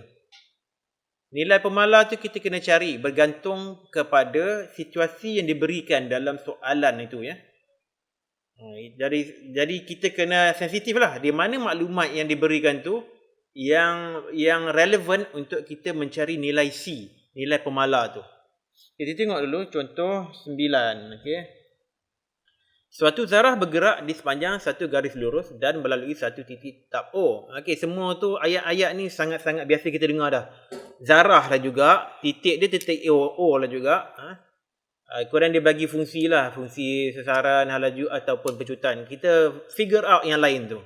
Nilai pemala tu kita kena cari bergantung kepada situasi yang diberikan dalam soalan itu ya. Jadi kita kena sensitif lah. Di mana maklumat yang diberikan tu yang relevan untuk kita mencari nilai C, nilai pemala tu. Kita tengok dulu contoh 9, okey. Suatu zarah bergerak di sepanjang satu garis lurus dan melalui satu titik tetap O. Okey, semua tu ayat-ayat ni sangat-sangat biasa kita dengar dah. Zarah lah juga, titik dia titik O lah juga. Korang dia bagi fungsi lah, fungsi sasaran, hal laju ataupun pecutan. Kita figure out yang lain tu.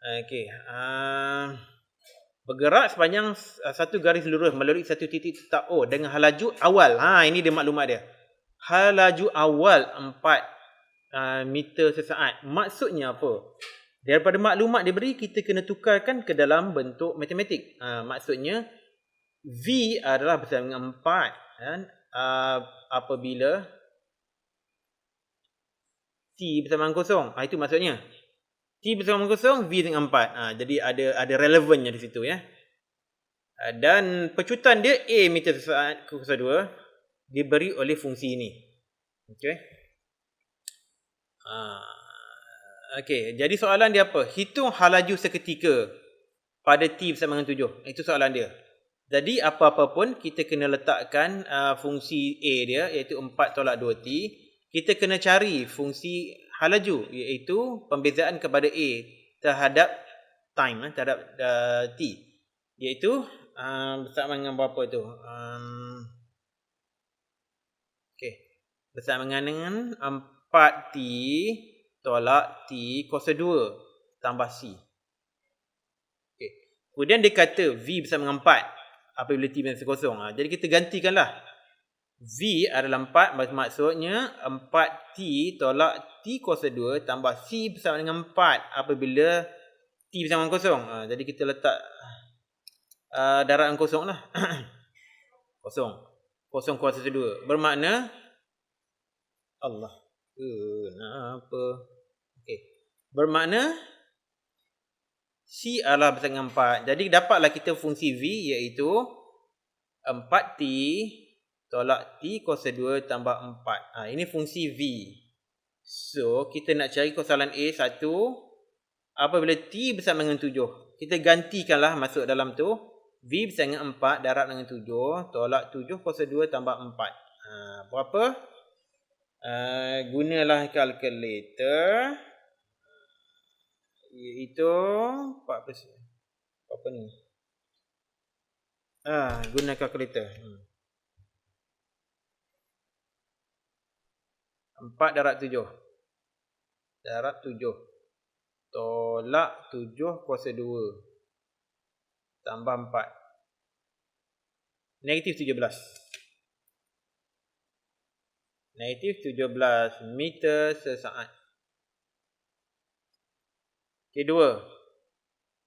Okey. Bergerak sepanjang satu garis lurus melalui satu titik tetap O dengan hal laju awal. Ini dia maklumat dia. Hal laju awal 4 meter sesaat. Maksudnya apa? Daripada maklumat dia beri, kita kena tukarkan ke dalam bentuk matematik. Maksudnya, V adalah bersama dengan 4. Apabila T bersama dengan kosong. Itu maksudnya. T bersama dengan kosong, V dengan 4. Jadi ada relevannya di situ ya. Dan pecutan dia A meter sesaat kuasa 2 diberi oleh fungsi ini. Okey. Okey, jadi soalan dia apa? Hitung hal laju seketika pada T bersama dengan 7. Itu soalan dia. Jadi apa-apa pun kita kena letakkan fungsi A dia iaitu 4 tolak 2T. Kita kena cari fungsi hal laju iaitu pembezaan kepada A terhadap time, terhadap T. Iaitu bersama dengan berapa tu? Okey. Bersama dengan 4T tolak T kuasa 2 tambah C. Okay. Kemudian dia kata V bersama dengan 4 apabila T bersama kosong. Jadi kita gantikanlah. V adalah 4, maksudnya 4T tolak T kuasa 2 tambah C bersama dengan 4 apabila T bersama dengan kosong. Jadi kita letak darabkan kosong lah. Kosong kuasa 2. Bermakna Allah. Kenapa? Okey. Bermakna C adalah bersama dengan 4. Jadi dapatlah kita fungsi V iaitu 4T tolak T kuasa 2 tambah 4. Ini fungsi V. So, kita nak cari soalan A 1. Apabila T bersama dengan 7. Kita gantikanlah masuk dalam tu. V bersama dengan 4 darab dengan 7. Tolak 7 kuasa 2 tambah 4. Berapa? Gunalah kalkulator. Iaitu 40. Apa ni? Guna kalkulator. 4 darab 7. Darab 7. Tolak 7 kuasa 2. Tambah 4. Negatif 17. Negatif 17 meter sesaat. Okey, 2.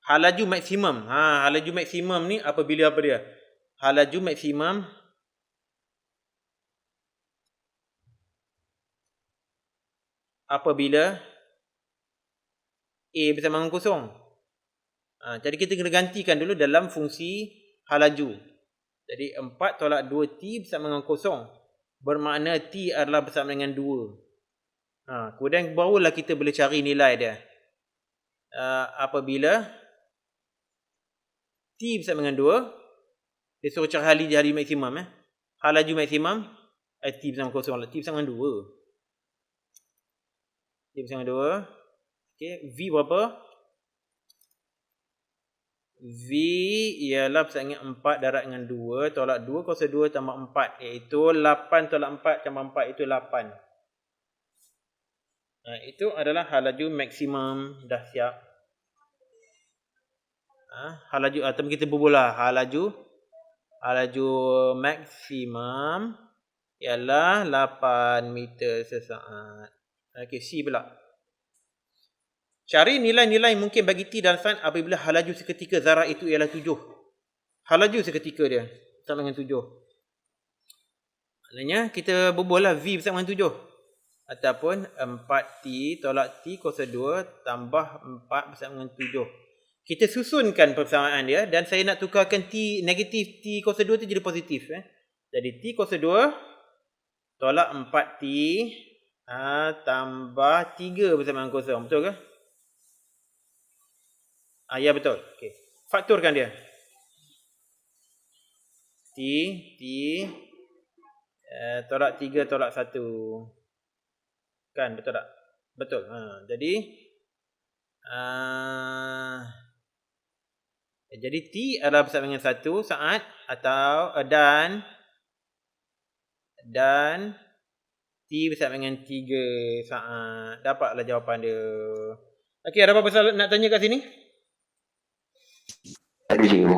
Hal laju maksimum. Hal laju maksimum ni apabila apa dia? Hal laju maksimum apabila A bersama dengan kosong. Jadi kita kena gantikan dulu dalam fungsi hal laju. Jadi 4 tolak 2T bersama dengan kosong. Bermakna T adalah bersama dengan 2. Kemudian barulah kita boleh cari nilai dia. Apabila T bersama dengan 2. Dia suruh cari hal maksimum. Hal laju maksimum. T bersama kosong. T bersama dengan 2. T bersama dengan 2. Okay. V berapa? V ialah bersama dengan 4 darab dengan 2. Tolak 2 kuasa 2 tambah 4. Iaitu 8 tolak 4 tambah 4 itu 8. Itu adalah hal laju maksimum. Dah siap. Hal laju atau kita berbola. Hal laju maksimum ialah 8 meter sesaat. Okey, C pula. Cari nilai-nilai mungkin bagi T dan sains apabila hal laju seketika zarah itu ialah 7. Hal laju seketika dia sama dengan 7. Maknanya kita berbual lah V bersama dengan 7. Ataupun 4T tolak T kuasa 2 tambah 4 bersama dengan 7. Kita susunkan persamaan dia dan saya nak tukarkan T negatif T kuasa 2 tu jadi positif. Jadi T kuasa 2 tolak 4T tambah 3 bersama dengan kosong. Betul ke? Ya, betul. Okey. Faktorkan dia. T tolak 3 tolak 1. Kan, betul tak? Betul. Jadi T adalah bersama dengan 1 saat atau dan T bersama dengan 3 saat. Dapatlah jawapan dia. Okey, ada apa-apa soalan nak tanya kat sini? Ada cikgu.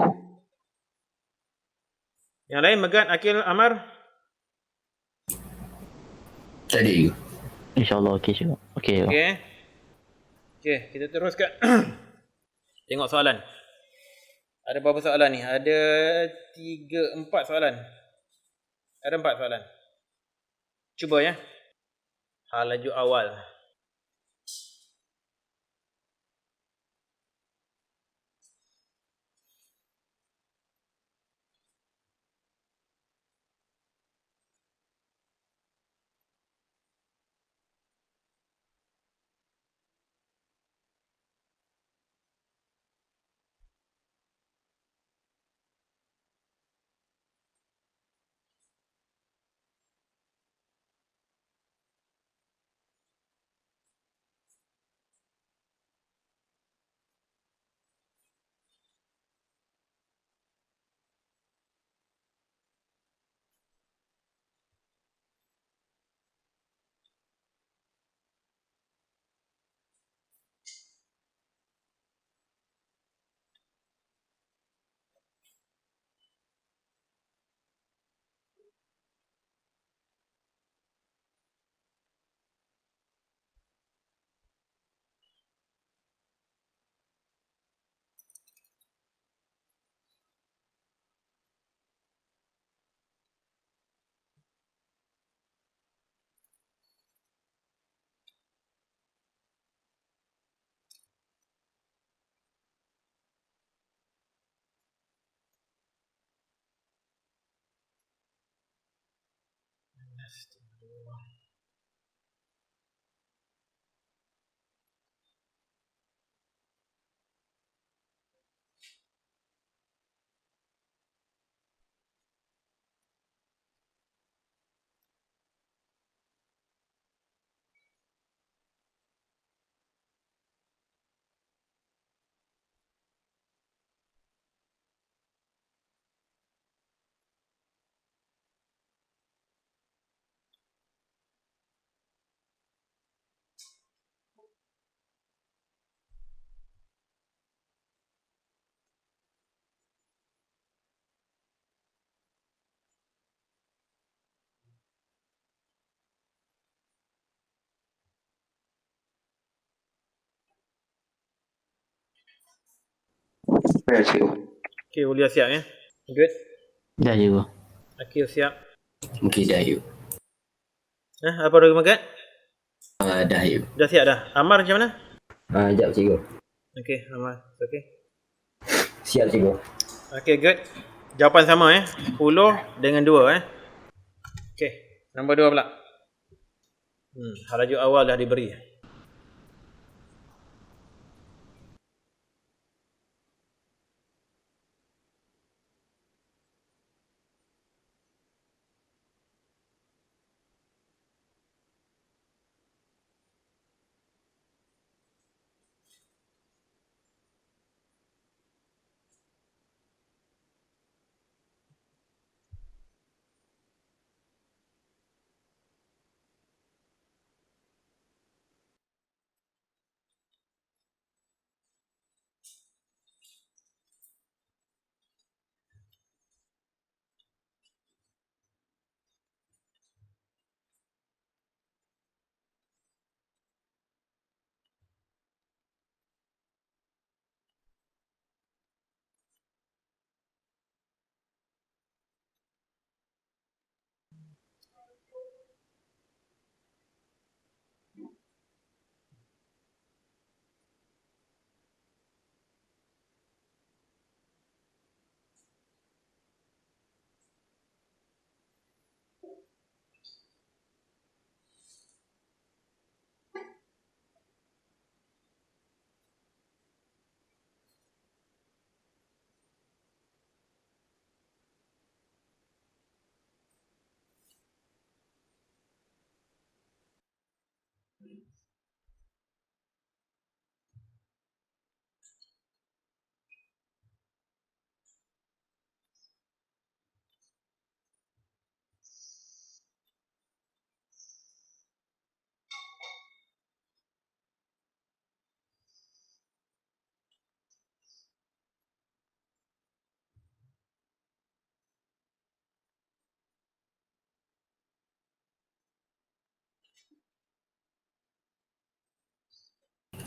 Yang lain, Megat, Akil, Amar? Tadi. InsyaAllah okey juga. Okey. Okey, kita teruskan. Tengok soalan. Ada berapa soalan ni? Ada 4 soalan. Ada 4 soalan. Cuba ya. Hal laju awal. Ya, cikgu. Okey, Ulia siap ya. Good. Dah cikgu. Akil siap. Okey, dah you. Apa lagi Magat? Dah you. Dah siap dah. Amar macam mana? Sekejap cikgu. Okey, Amar. Okey. Siap cikgu. Okey, good. Jawapan sama 10 dengan 2 Okey, nombor 2 pula. Harajuk awal dah diberi.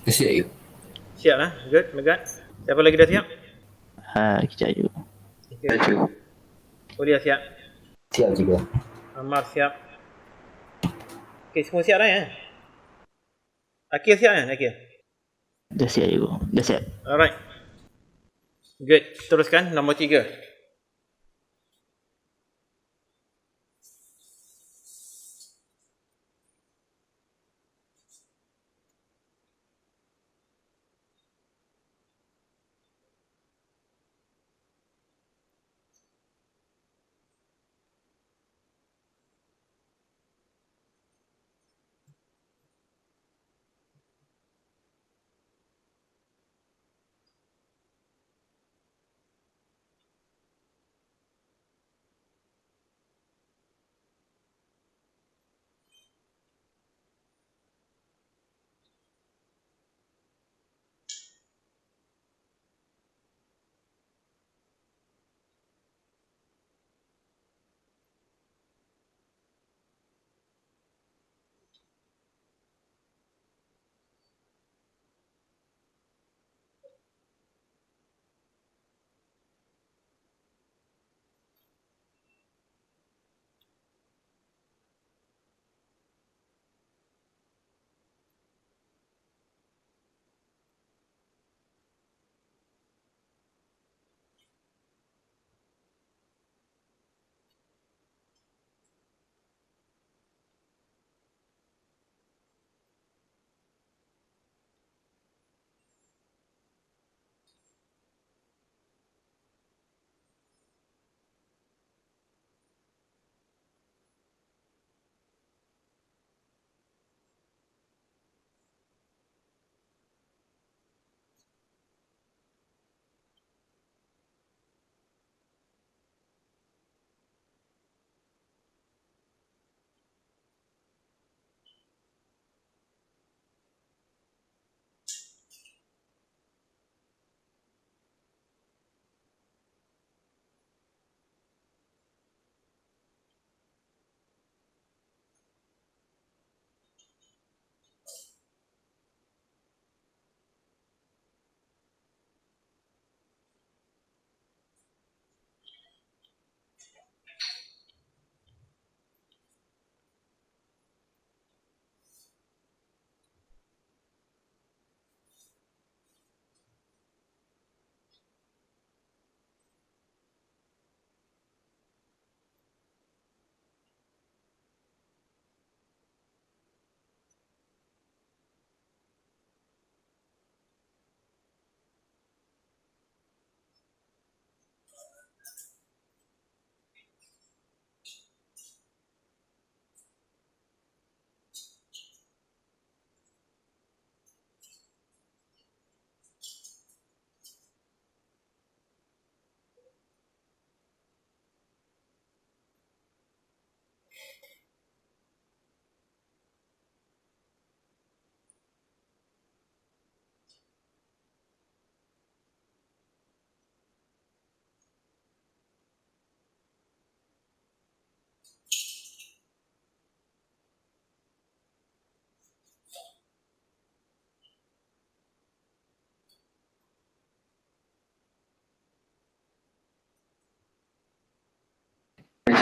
Siap you. Siap lah. Good, Magat. Siapa lagi dah siap? Kejap cikgu. Ya, cikgu. Ulia siap. Siap cikgu. Amar siap. Okey, semua siap dah ya? Akil siap kan? Akil. Dah siap cikgu. Dah siap. Alright. Good. Teruskan nombor 3.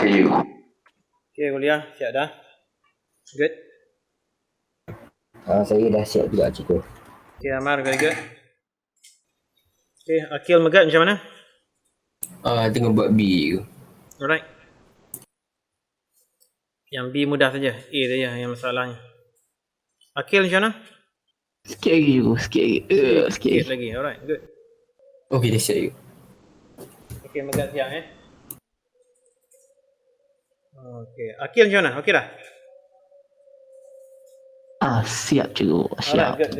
Siap cikgu. Okay, kuliah siap dah. Good. Saya dah siap juga cikgu. Okay, Amar, very good. Okay, Akil Megat macam mana? Tengah buat B cikgu. Alright. Yang B mudah saja. A saja yang masalahnya. Akil macam mana? Sikit lagi cikgu, sikit lagi. Sikit Sikit lagi. lagi. Alright, good. Okey, dah siap cikgu. Okay, Megat siap Okay, Akil macam mana? Okay dah? Siap cikgu, Alright, siap. good.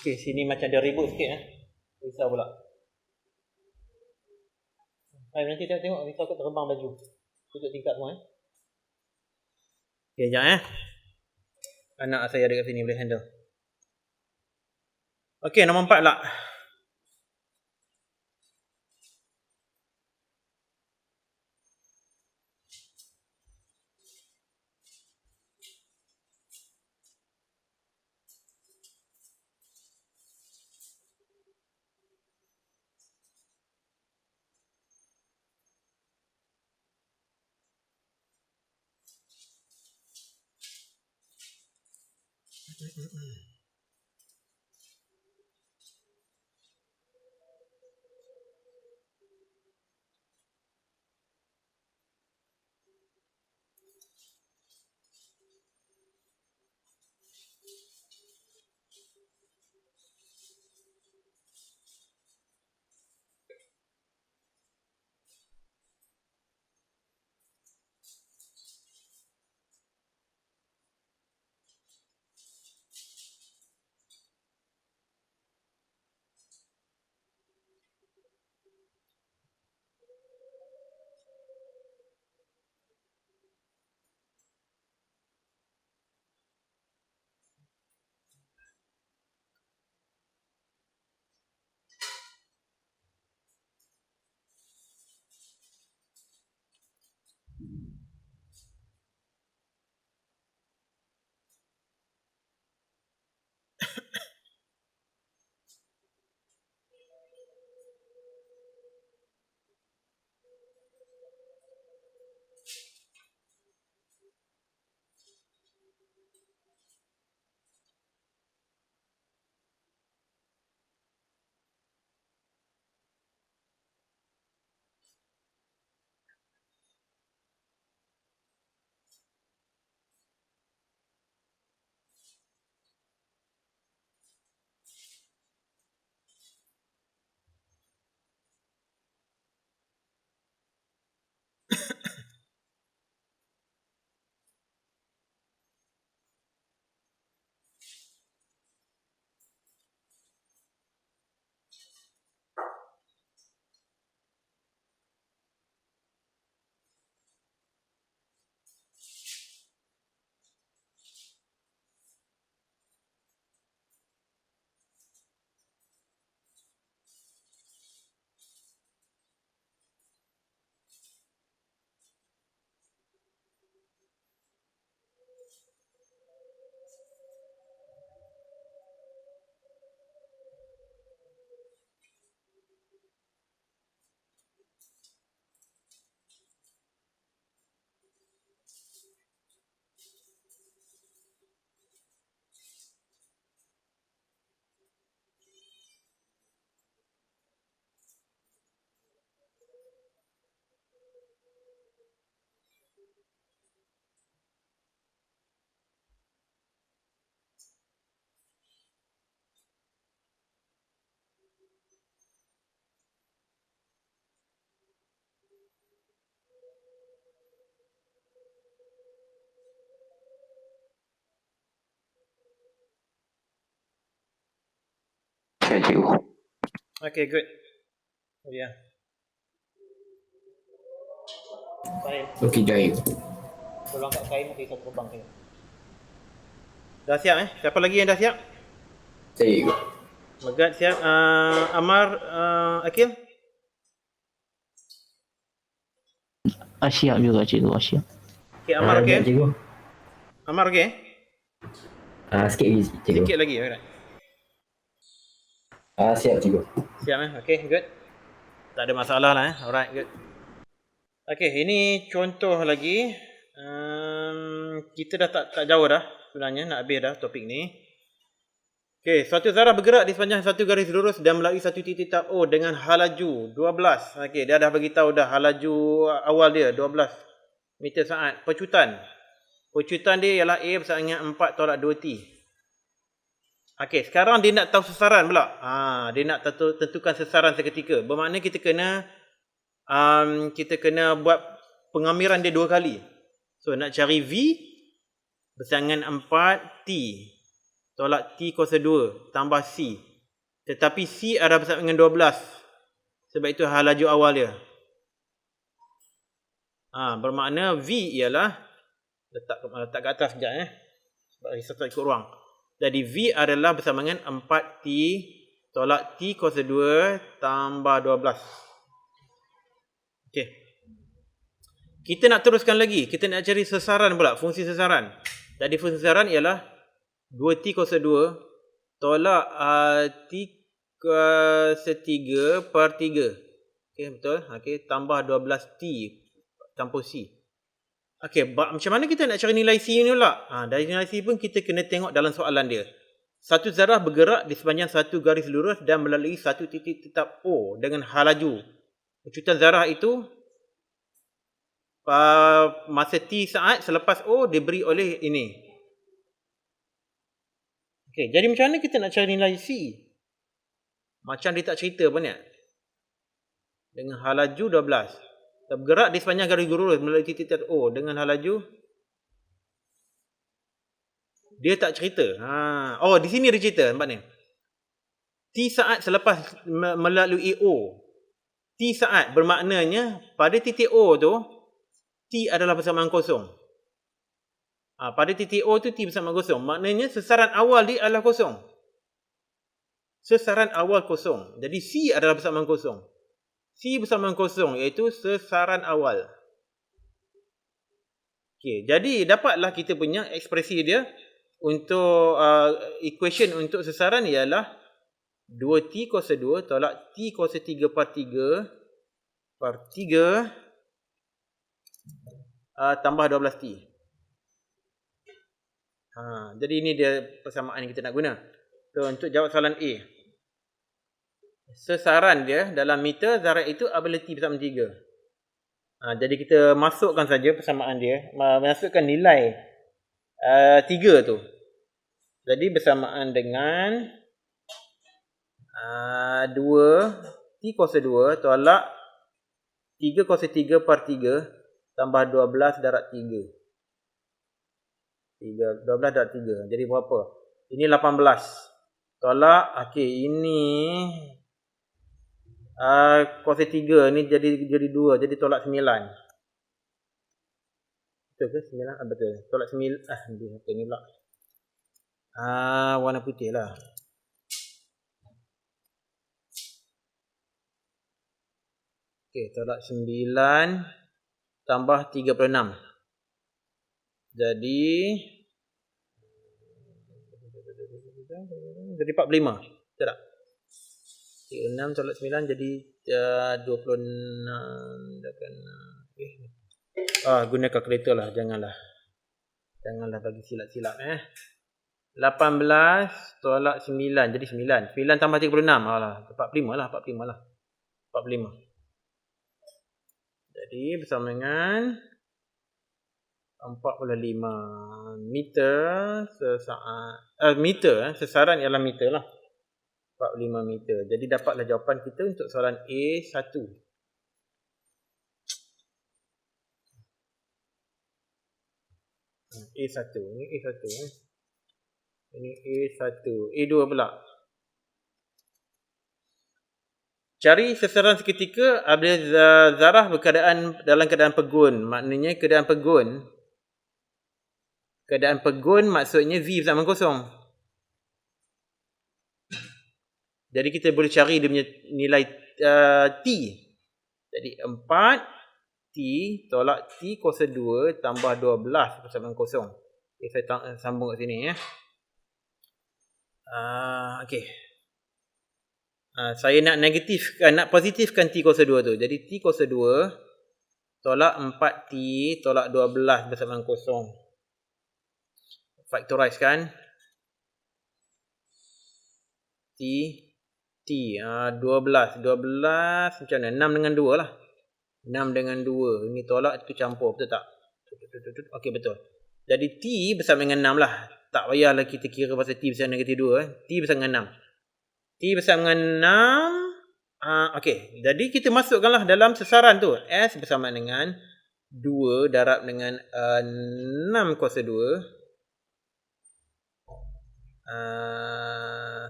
Okay, sini macam ada ribut sikit Risau pula. Hai, nanti tengok risau aku terbang baju. Tutup tingkap semua Okay, sekejap Anak saya ada kat sini boleh handle. Okay, nombor 4 lah. Siap cikgu. Okay, good. Yeah. Baik. Okey, dah cikgu. Tolong kat kain nanti saya terbang tengok. Dah siap Siapa lagi yang dah siap? Saya cikgu. Megat siap. Amar, Akil? Siap juga cikgu, siap. Okay, Amar okay? Sekejap, cikgu. Amar okay? Sikit lagi cikgu. Sikit lagi, alright. Siap cikgu. Siap Okay, good. Tak ada masalah lah Alright, good. Okey, ini contoh lagi. Kita dah tak jauh dah sebenarnya, nak habis dah topik ni. Okey, suatu zarah bergerak di sepanjang satu garis lurus dan melalui satu titik tap O dengan halaju 12. Okey, dia dah bagi tahu dah halaju awal dia 12 meter saat. Pecutan dia ialah A bersama dengan 4 tolak 2T. Okey, sekarang dia nak tahu sasaran pula. Dia nak tentukan sasaran seketika. Bermakna kita kena buat pengamiran dia 2 kali. So nak cari V bersama dengan 4T tolak T kuasa 2 tambah C. Tetapi C ada bersama dengan 12. Sebab itu halaju awal dia. Bermakna V ialah letak ke atas sekejap sebab risau tak ikut ruang. Jadi V adalah bersama dengan 4T tolak T kuasa 2 tambah 12. Okey. Kita nak teruskan lagi. Kita nak cari sasaran pula, fungsi sasaran. Jadi fungsi sasaran ialah 2T kuasa 2 tolak T kuasa 3 per 3. Okey, betul? Okey, tambah 12T campur C. Okey, macam mana kita nak cari nilai C ni pula? Dari nilai C pun kita kena tengok dalam soalan dia. Satu zarah bergerak di sepanjang satu garis lurus dan melalui satu titik tetap O dengan halaju. Pecutan zarah itu masa T saat selepas O diberi oleh ini. Okey, jadi macam mana kita nak cari nilai C? Macam dia tak cerita pun ya. Dengan halaju 12. Bergerak di sepanjang garis lurus melalui titik O dengan halaju. Dia tak cerita. Di sini dia cerita nampak ni. T saat selepas melalui O. T saat bermaknanya pada titik O tu T adalah bersamaan kosong. Pada titik O tu T bersamaan kosong. Maknanya sasaran awal dia adalah kosong. Sasaran awal kosong. Jadi C adalah bersamaan kosong. C bersamaan kosong iaitu sasaran awal. Okey, jadi dapatlah kita punya ekspresi dia untuk equation untuk sasaran ialah 2T kuasa 2 tolak T kuasa 3 per 3 tambah 12T. Jadi ini dia persamaan yang kita nak guna. So, untuk jawab soalan A. Sasaran dia dalam meter zarah itu apabila T bersama 3. Jadi kita masukkan saja persamaan dia. Masukkan nilai 3 tu. Jadi bersamaan dengan 2 T kuasa 2 tolak 3 kuasa 3 per 3 tambah 12 darab 3. 12 darab 3. Jadi berapa? Ini 18. Tolak, okey, ini kuasa 3 ni jadi 2, jadi tolak 9. Betul ke 9? Betul. Tolak 9. Apa ni pula? Warna putih lah. Okey, tolak 9 tambah 36. Jadi 45. Betul tak? 36 tolak 9 jadi 26. Guna kalkulator lah. Janganlah bagi silap-silap 18 tolak 9 jadi 9. 9 tambah 36. 45 lah. 45. Jadi bersama dengan 45 meter sesaat. Meter sasaran ialah meter lah. 45 meter. Jadi dapatlah jawapan kita untuk soalan A1. A1. Ini A1. Ini A1. A2 pula. Cari sasaran seketika apabila zarah dalam keadaan pegun. Maknanya keadaan pegun maksudnya V bersama kosong. Jadi kita boleh cari dia punya nilai T. Jadi 4T tolak T kuasa 2 tambah 12 bersama kosong. Okay, saya sambung kat sini Okey. Saya nak positifkan T kuasa 2 tu. Jadi T kuasa 2 tolak 4T tolak 12 bersama dengan kosong. Factorize kan. T 12 macam mana? 6 dengan 2 lah. 6 dengan 2. Ini tolak, itu campur. Betul tak? Okey, betul. Jadi T bersama dengan 6 lah. Tak payahlah kita kira pasal T bersama dengan 2. T bersama dengan 6. T bersama dengan 6. Okey. Jadi kita masukkanlah dalam sesaran tu. S bersama dengan 2 darab dengan 6 kuasa 2.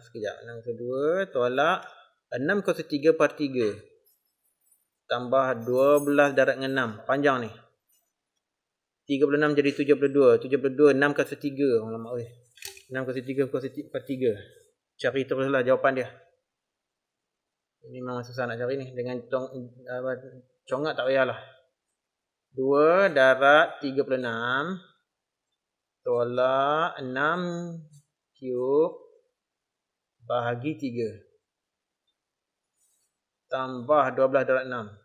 Sekejap. 6 kuasa 2 tolak 6 kuasa 3 per 3. Tambah 12 darab dengan 6. Panjang ni. 36 jadi 72. 72 6 kuasa 3. Alamak weh. 6 kuasa 3 kuasa per 3. Cari teruslah jawapan dia. Ini memang susah nak cari ni. Dengan congak tak payahlah. 2 darab 36 tolak 6 cube bahagi 3 tambah 12 darab 6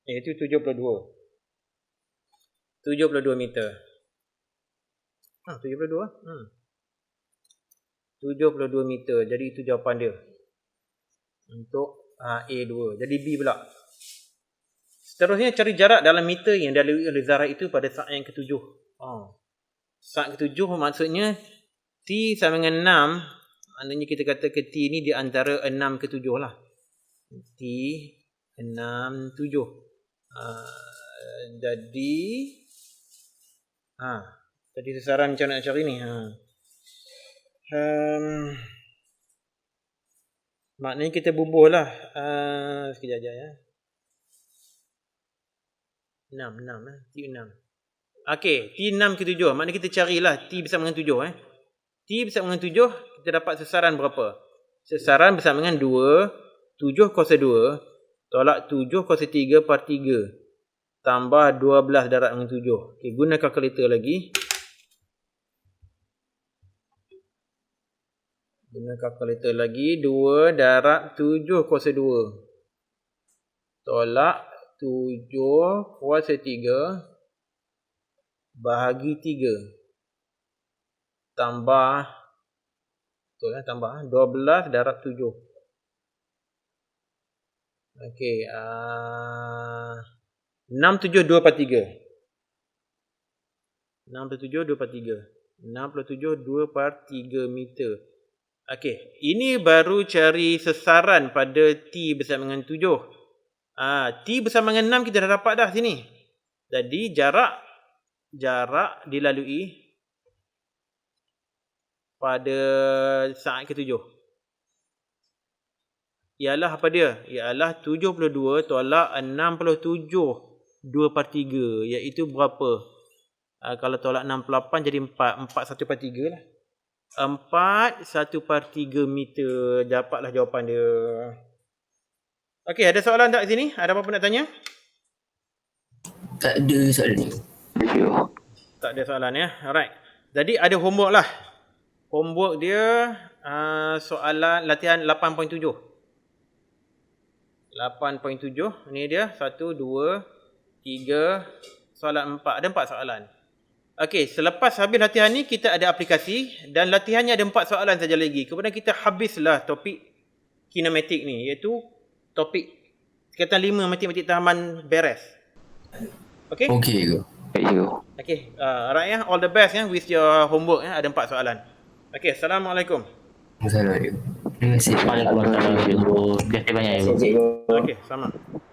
iaitu 72 meter. 72 meter. Jadi itu jawapan dia untuk A2. Jadi B pula. Seterusnya cari jarak dalam meter yang dilalui oleh zarah itu pada saat yang ke-7. Saat ke-7 maksudnya T sama dengan 6. Maknanya kita kata ke T ni di antara 6 ke 7 lah. T 6 7. Jadi sesaran macam nak cari ni. Maknanya kita bubuh lah. Sekejap ya. 6 T 6. Okey, T 6 ke 7. Maknanya kita carilah T bersama dengan 7 T bersama dengan 7 kita dapat sesaran berapa? Sesaran bersama dengan 2 7 kuasa 2 tolak 7 kuasa 3 per 3 tambah 12 darab dengan 7. Okey, guna kalkulator lagi. Guna kalkulator lagi. 2 darab 7 kuasa 2 tolak 7 kuasa 3 bahagi 3 tambah 12 darab 7. Okey, 67 2 per 3. 67 2 per 3. 67 2 per 3 meter. Okey, ini baru cari sesaran pada T bersama dengan 7. T bersama dengan 6 kita dah dapat dah sini. Jadi jarak dilalui pada saat ke-7 ialah apa dia? Ialah 72 tolak 67 2 per 3 iaitu berapa? Kalau tolak 68 jadi 4 1 per 3 lah. 4 1 per 3 meter. Dapatlah jawapan dia. Okey, ada soalan tak sini? Ada apa-apa nak tanya? Tak ada soalan ni. Tak ada soalan ya. Alright. Jadi ada homework lah. Homework dia soalan latihan 8.7. 8.7 ni dia 1 2 3 soalan 4. Ada 4 soalan. Okey, selepas habis latihan ni kita ada aplikasi dan latihannya ada 4 soalan saja lagi. Kemudian kita habislah topik kinematik ni iaitu topik tingkatan 5 matematik tahaman beres. Okey? Okey ke? Okey, alright ya. All the best ya with your homework ya. Ada 4 soalan. Okey, Assalamualaikum. Assalamualaikum. Terima kasih. Waalaikumsalam. Terima kasih banyak ya. Cikgu. Okey, sama.